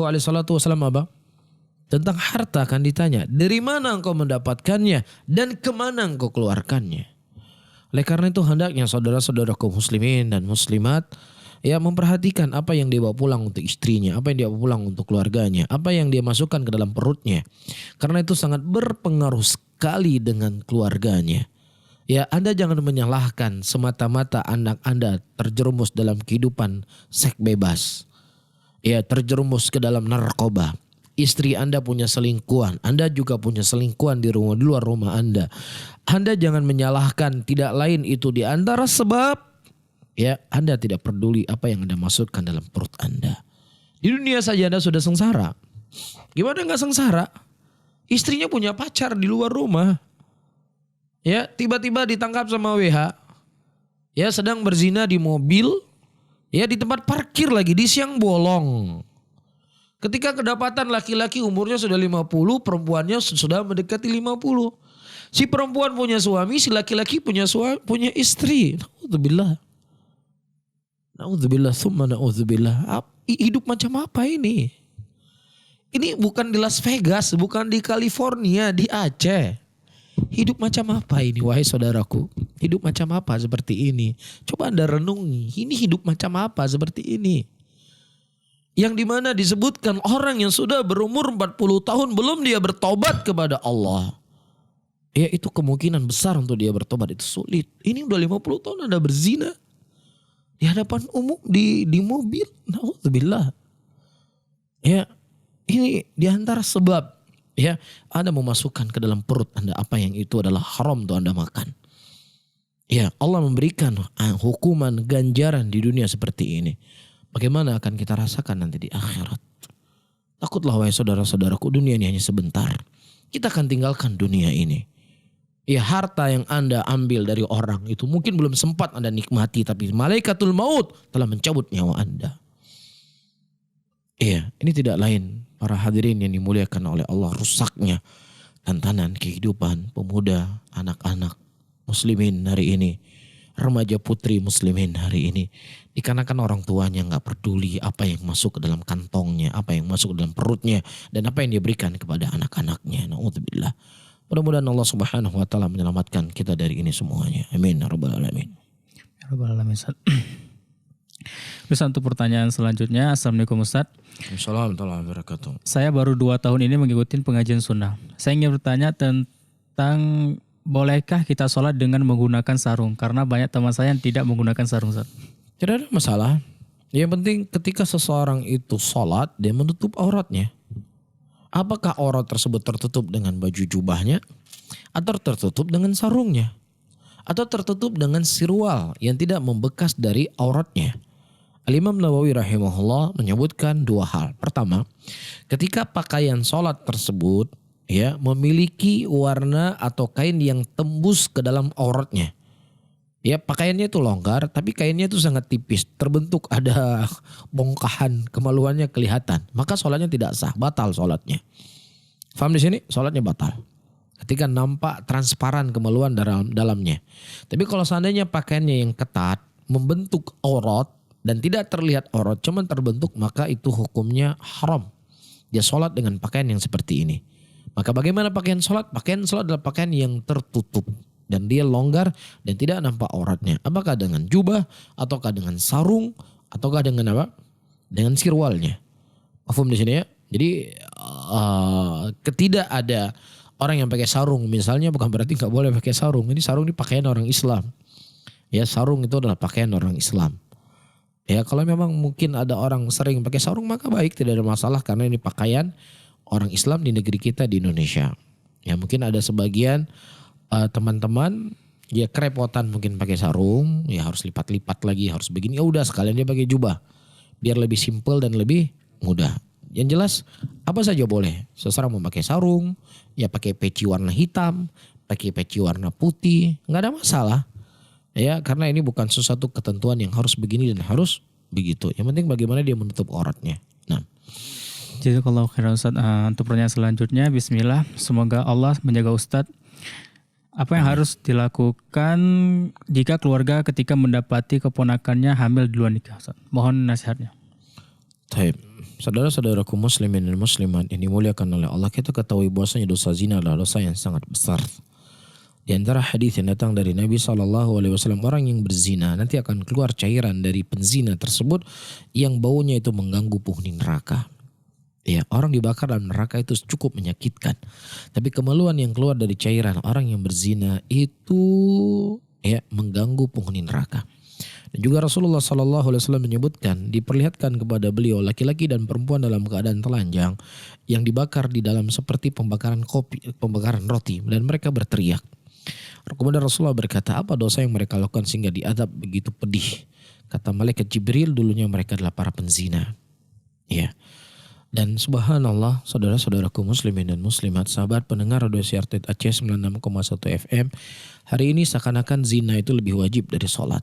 apa? Tentang harta akan ditanya, dari mana engkau mendapatkannya dan kemana engkau keluarkannya. Oleh karena itu hendaknya saudara-saudaraku muslimin dan muslimat ya memperhatikan apa yang dia bawa pulang untuk istrinya, apa yang dia bawa pulang untuk keluarganya, apa yang dia masukkan ke dalam perutnya. Karena itu sangat berpengaruh sekali dengan keluarganya. Ya, Anda jangan menyalahkan semata-mata anak Anda terjerumus dalam kehidupan seks bebas. Ya, terjerumus ke dalam narkoba. Istri Anda punya selingkuhan, Anda juga punya selingkuhan di luar rumah Anda. Anda jangan menyalahkan, tidak lain itu di antara sebab ya Anda tidak peduli apa yang Anda masukkan dalam perut Anda. Di dunia saja Anda sudah sengsara. Gimana enggak sengsara? Istrinya punya pacar di luar rumah. Ya, tiba-tiba ditangkap sama WH. Ya, sedang berzina di mobil, ya di tempat parkir lagi di siang bolong. Ketika kedapatan laki-laki umurnya sudah 50, perempuannya sudah mendekati 50. Si perempuan punya suami, si laki-laki punya istri. Na'udzubillah. Na'udzubillah, summa na'udzubillah. Hidup macam apa ini? Ini bukan di Las Vegas, bukan di California, di Aceh. Hidup macam apa ini wahai saudaraku? Hidup macam apa seperti ini? Coba Anda renungi, ini hidup macam apa seperti ini? Yang dimana disebutkan orang yang sudah berumur 40 tahun belum dia bertobat kepada Allah. Ya, itu kemungkinan besar untuk dia bertobat itu sulit. Ini udah 50 tahun Anda berzina di hadapan umum di mobil. Na'udzubillah. Ya, ini diantara sebab ya Anda memasukkan ke dalam perut Anda apa yang itu adalah haram untuk Anda makan. Ya, Allah memberikan hukuman ganjaran di dunia seperti ini. Bagaimana akan kita rasakan nanti di akhirat? Takutlah wahai saudara-saudaraku, dunia ini hanya sebentar. Kita akan tinggalkan dunia ini. Ya, harta yang Anda ambil dari orang itu mungkin belum sempat Anda nikmati, tapi malaikatul maut telah mencabut nyawa Anda. Iya, ini tidak lain para hadirin yang dimuliakan oleh Allah, rusaknya tantanan kehidupan pemuda, anak-anak muslimin hari ini, remaja putri muslimin hari ini. Dikarenakan orang tuanya gak peduli apa yang masuk ke dalam kantongnya, apa yang masuk ke dalam perutnya, dan apa yang dia berikan kepada anak-anaknya. Na'udzubillah. Mudah-mudahan Allah Subhanahu wa taala menyelamatkan kita dari ini semuanya. Amin ya rabbal alamin. Ya rabbal alamin. Terus untuk pertanyaan selanjutnya, Assalamualaikum Ustaz. Assalamualaikum warahmatullahi wabarakatuh. Saya baru 2 tahun ini mengikuti pengajian sunnah. Saya ingin bertanya tentang bolehkah kita sholat dengan menggunakan sarung? Karena banyak teman saya yang tidak menggunakan sarung, Ustaz. Tidak ada masalah. Yang penting ketika seseorang itu sholat, dia menutup auratnya. Apakah aurat tersebut tertutup dengan baju jubahnya, atau tertutup dengan sarungnya, atau tertutup dengan sirwal yang tidak membekas dari auratnya? Al-Imam Nawawi rahimahullah menyebutkan 2 hal. Pertama, ketika pakaian sholat tersebut ya memiliki warna atau kain yang tembus ke dalam auratnya. Ya, pakaiannya itu longgar tapi kainnya itu sangat tipis, terbentuk ada bongkahan, kemaluannya kelihatan. Maka sholatnya tidak sah, batal sholatnya. Faham di sini? Sholatnya batal. Ketika nampak transparan kemaluan dalamnya. Tapi kalau seandainya pakaiannya yang ketat, membentuk aurat dan tidak terlihat aurat, cuman terbentuk, maka itu hukumnya haram. Dia sholat dengan pakaian yang seperti ini. Maka bagaimana pakaian sholat? Pakaian sholat adalah pakaian yang tertutup. Dan dia longgar dan tidak nampak auratnya. Apakah dengan jubah, ataukah dengan sarung, ataukah dengan apa? Dengan sirwalnya. Paham di sini ya? Jadi ketidak ada orang yang pakai sarung misalnya bukan berarti nggak boleh pakai sarung. Ini sarung ini pakaian orang Islam. Ya, sarung itu adalah pakaian orang Islam. Ya, kalau memang mungkin ada orang sering pakai sarung maka baik, tidak ada masalah karena ini pakaian orang Islam di negeri kita di Indonesia. Ya, mungkin ada sebagian teman-teman ya kerepotan mungkin pakai sarung, ya harus lipat-lipat lagi, harus begini. Ya udah sekalian dia pakai jubah. Biar lebih simpel dan lebih mudah. Yang jelas apa saja boleh. Seseorang mau pakai sarung, ya pakai peci warna hitam, pakai peci warna putih, nggak ada masalah. Ya, karena ini bukan sesuatu ketentuan yang harus begini dan harus begitu. Yang penting bagaimana dia menutup auratnya. Nah. Jadi kalau Ustaz, untuk pertanyaan selanjutnya, Bismillah, semoga Allah menjaga Ustadz. Apa yang harus dilakukan jika keluarga ketika mendapati keponakannya hamil di luar nikah? Ustaz? Mohon nasihatnya. Baik. Saudara-saudaraku muslimin dan muslimat yang dimuliakan oleh Allah, kita ketahui bahwasanya dosa zina adalah dosa yang sangat besar. Di antara hadis yang datang dari Nabi SAW, orang yang berzina nanti akan keluar cairan dari penzina tersebut yang baunya itu mengganggu penghuni neraka. Ya, orang dibakar dalam neraka itu cukup menyakitkan. Tapi kemaluan yang keluar dari cairan orang yang berzina itu ya mengganggu penghuni neraka. Dan juga Rasulullah SAW menyebutkan, diperlihatkan kepada beliau laki-laki dan perempuan dalam keadaan telanjang yang dibakar di dalam seperti pembakaran roti, dan mereka berteriak. Kemudian Rasulullah berkata, apa dosa yang mereka lakukan sehingga diadab begitu pedih? Kata malaikat Jibril, dulunya mereka adalah para penzina. Ya. Dan subhanallah, saudara-saudaraku muslimin dan muslimat, sahabat pendengar Radio Siartet Aceh 96,1 FM, hari ini seakan-akan zina itu lebih wajib dari sholat.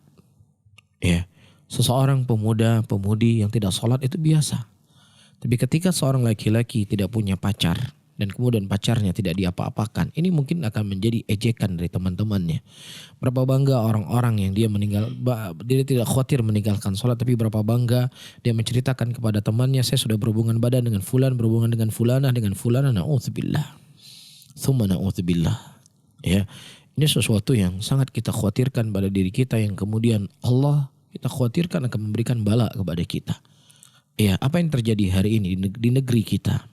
Ya, seseorang pemuda-pemudi yang tidak sholat itu biasa. Tapi ketika seorang laki-laki tidak punya pacar dan kemudian pacarnya tidak diapa-apakan, ini mungkin akan menjadi ejekan dari teman-temannya. Berapa bangga orang-orang yang dia tidak khawatir meninggalkan sholat, tapi berapa bangga dia menceritakan kepada temannya, saya sudah berhubungan badan dengan fulan, berhubungan dengan fulana, na'udzubillah. Tsumma na'udzubillah. Ya, ini sesuatu yang sangat kita khawatirkan pada diri kita, yang kemudian Allah kita khawatirkan akan memberikan bala kepada kita. Ya, apa yang terjadi hari ini di negeri kita?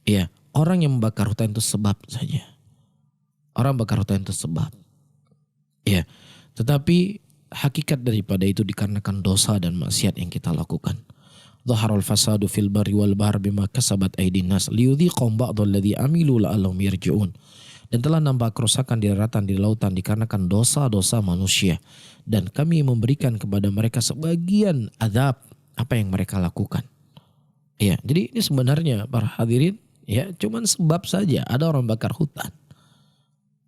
Ya, orang yang membakar hutan itu sebab saja. Orang bakar hutan itu sebab. Ya, tetapi hakikat daripada itu dikarenakan dosa dan maksiat yang kita lakukan. Dhaharul fasadu fil barri wal bahr bima kasabat aydin nas liyudhiqahum ba'dal ladzi amilu la'allahum yarji'un. Dan telah nampak kerusakan di daratan, di lautan dikarenakan dosa-dosa manusia. Dan kami memberikan kepada mereka sebagian azab apa yang mereka lakukan. Ya, jadi ini sebenarnya para hadirin ya cuman sebab saja ada orang bakar hutan.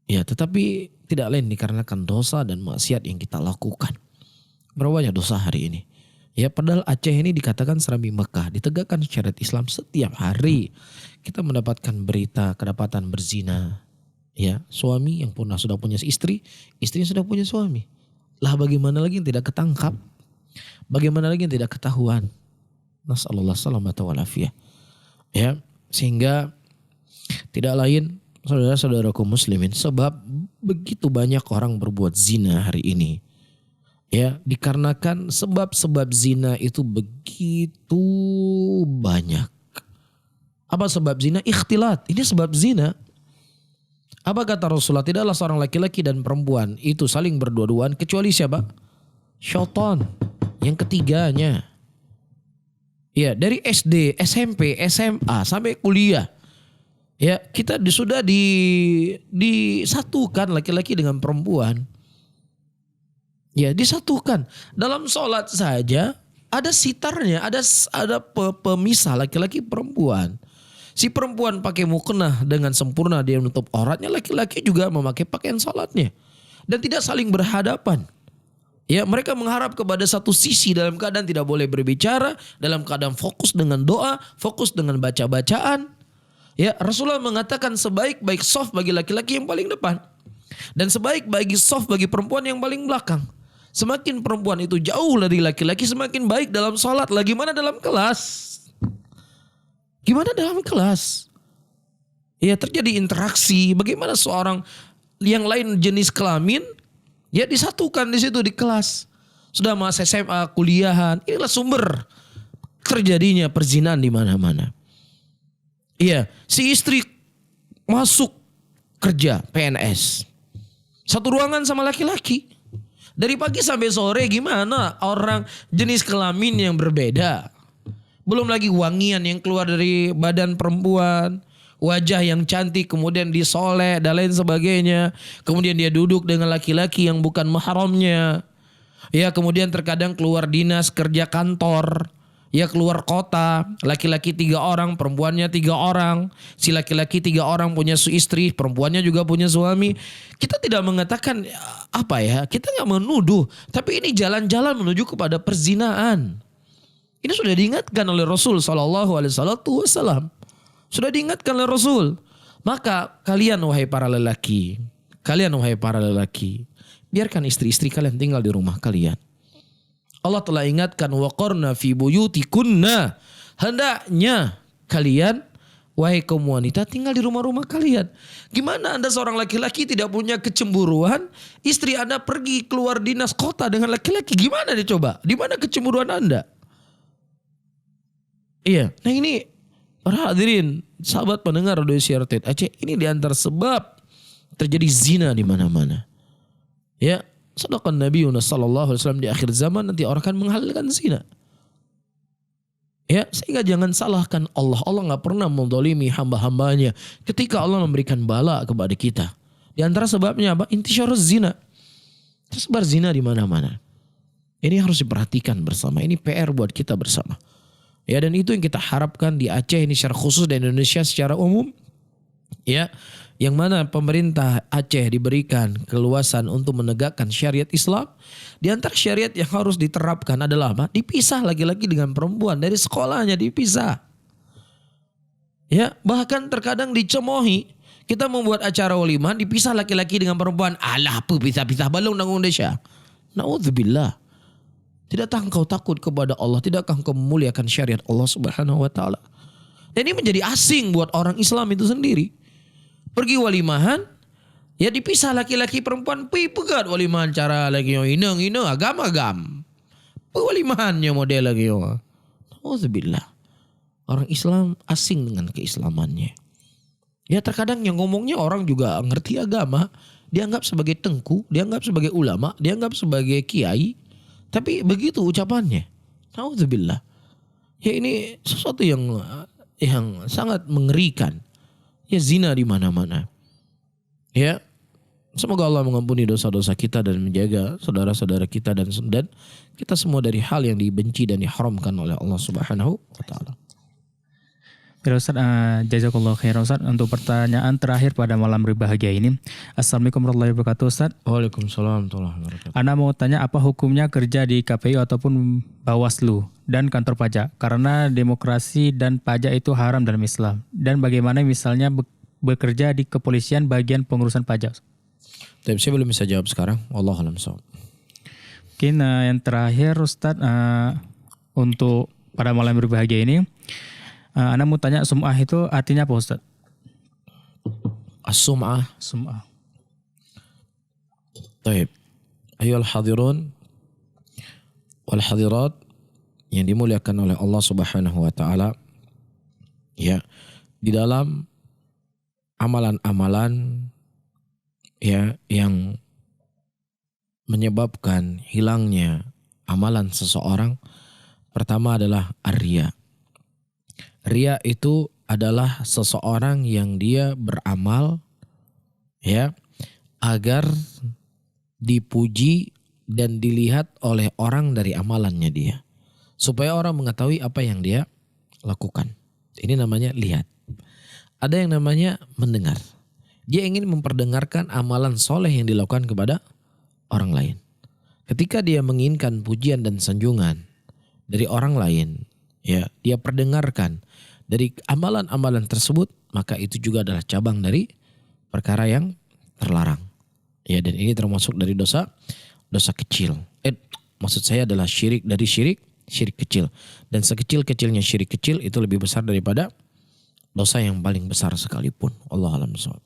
Ya, tetapi tidak lain dikarenakan dosa dan maksiat yang kita lakukan. Berapa banyak dosa hari ini? Ya, padahal Aceh ini dikatakan serambi Mekah, ditegakkan syariat Islam setiap hari. Kita mendapatkan berita kedapatan berzina. Ya, suami yang sudah punya istri, istrinya sudah punya suami. Lah bagaimana lagi yang tidak ketangkap? Bagaimana lagi yang tidak ketahuan? Nasallallahu salamata wal afiyah. Ya, sehingga tidak lain saudara-saudaraku muslimin, sebab begitu banyak orang berbuat zina hari ini. Ya, dikarenakan sebab-sebab zina itu begitu banyak. Apa sebab zina? Ikhtilat. Ini sebab zina. Apa kata Rasulullah? Tidaklah seorang laki-laki dan perempuan itu saling berdua-duaan kecuali siapa? Syaitan. Yang ketiganya. Ya, dari SD, SMP, SMA sampai kuliah. Ya, kita sudah disatukan laki-laki dengan perempuan. Ya, disatukan. Dalam sholat saja ada sitarnya, ada pemisah laki-laki perempuan. Si perempuan pakai mukena dengan sempurna, dia menutup auratnya, laki-laki juga memakai pakaian sholatnya. Dan tidak saling berhadapan. Ya, mereka mengharap kepada satu sisi dalam keadaan tidak boleh berbicara, dalam keadaan fokus dengan doa, fokus dengan baca-bacaan. Ya, Rasulullah mengatakan sebaik-baik soft bagi laki-laki yang paling depan. Dan sebaik-baik soft bagi perempuan yang paling belakang. Semakin perempuan itu jauh dari laki-laki semakin baik dalam sholat. Lah gimana dalam kelas? Gimana dalam kelas? Ya terjadi interaksi. Bagaimana seorang yang lain jenis kelamin ya disatukan di situ di kelas. Sudah masa SMA, kuliahan. Inilah sumber terjadinya perzinahan di mana-mana. Iya, si istri masuk kerja PNS. Satu ruangan sama laki-laki. Dari pagi sampai sore gimana orang jenis kelamin yang berbeda. Belum lagi wangian yang keluar dari badan perempuan. Wajah yang cantik kemudian disoleh dan lain sebagainya. Kemudian dia duduk dengan laki-laki yang bukan mahramnya. Ya kemudian terkadang keluar dinas kerja kantor. Ya keluar kota, laki-laki 3 orang, perempuannya 3 orang. Si laki-laki 3 orang punya istri, perempuannya juga punya suami. Kita tidak mengatakan apa ya, kita nggak menuduh. Tapi ini jalan-jalan menuju kepada perzinahan. Ini sudah diingatkan oleh Rasul SAW. Sudah diingatkan oleh Rasul. Maka kalian wahai para lelaki, biarkan istri-istri kalian tinggal di rumah kalian. Allah telah ingatkan waqarna fi buyutikunna. Hendaknya kalian wahai kaum wanita tinggal di rumah-rumah kalian. Gimana Anda seorang laki-laki tidak punya kecemburuan, istri Anda pergi keluar dinas kota dengan laki-laki? Gimana dia coba? Di mana kecemburuan Anda? Iya, nah ini para hadirin, sahabat pendengar Radio Siar Tauhid Aceh, ini di antara sebab terjadi zina di mana-mana. Ya, sadaqan Nabi sallallahu alaihi wasallam di akhir zaman nanti orang akan menghalalkan zina. Ya, sehingga jangan salahkan Allah. Allah nggak pernah menzalimi hamba-hambanya. Ketika Allah memberikan bala kepada kita, di antara sebabnya apa? Intisyaruz zina. Tersebar zina di mana-mana. Ini harus diperhatikan bersama. Ini PR buat kita bersama. Ya, dan itu yang kita harapkan di Aceh ini secara khusus dan Indonesia secara umum. Ya, yang mana pemerintah Aceh diberikan keluasan untuk menegakkan syariat Islam. Di antara syariat yang harus diterapkan adalah apa? Dipisah laki-laki dengan perempuan dari sekolahnya, dipisah. Ya, bahkan terkadang dicemoohi. Kita membuat acara walimahan dipisah laki-laki dengan perempuan. Alah, apa pisah-pisah balong nang Indonesia. Naudzubillah. Tidakkah engkau takut kepada Allah? Tidakkah engkau memuliakan syariat Allah Subhanahu wa taala? Dan ini menjadi asing buat orang Islam itu sendiri. Pergi walimahan, ya dipisah laki-laki perempuan. Pegat walimahan cara lagi yo ineng agam-agam. Walimahannya model lagi yo. Alhamdulillah. Orang Islam asing dengan keislamannya. Ya terkadang yang ngomongnya orang juga ngerti agama, dianggap sebagai tengku, dianggap sebagai ulama, dianggap sebagai kiai. Tapi begitu ucapannya. Alhamdulillah. Ya ini sesuatu yang sangat mengerikan. Ya zina di mana-mana. Ya, semoga Allah mengampuni dosa-dosa kita dan menjaga saudara-saudara kita dan kita semua dari hal yang dibenci dan diharamkan oleh Allah Subhanahu wa taala. Ya Ustaz, jazakallahu khairan Ustaz untuk pertanyaan terakhir pada malam berbahagia ini. Assalamualaikum warahmatullahi wabarakatuh Ustaz. Waalaikumsalam warahmatullahi wabarakatuh. Ana mau tanya apa hukumnya kerja di KPU ataupun Bawaslu dan kantor pajak? Karena demokrasi dan pajak itu haram dalam Islam. Dan bagaimana misalnya bekerja di kepolisian bagian pengurusan pajak? Tapi saya belum bisa jawab sekarang. Wallahu a'lam bishawab. Mungkin yang terakhir Ustaz untuk pada malam berbahagia ini. Anda mau tanya sum'ah itu artinya apa Ustaz? As-sum'ah. Sum'ah. Baik. Ayyuhal hadirun wal hadirat yang dimuliakan oleh Allah Subhanahu wa taala. Ya, di dalam amalan-amalan ya yang menyebabkan hilangnya amalan seseorang, pertama adalah ar-riya. Riya itu adalah seseorang yang dia beramal ya agar dipuji dan dilihat oleh orang dari amalannya dia. Supaya orang mengetahui apa yang dia lakukan. Ini namanya lihat. Ada yang namanya mendengar. Dia ingin memperdengarkan amalan soleh yang dilakukan kepada orang lain. Ketika dia menginginkan pujian dan sanjungan dari orang lain, ya, dia perdengarkan dari amalan-amalan tersebut, maka itu juga adalah cabang dari perkara yang terlarang. Ya, dan ini termasuk dari dosa kecil. Maksud saya adalah syirik kecil. Dan sekecil-kecilnya syirik kecil itu lebih besar daripada dosa yang paling besar sekalipun. Wallahu a'lam bishawab.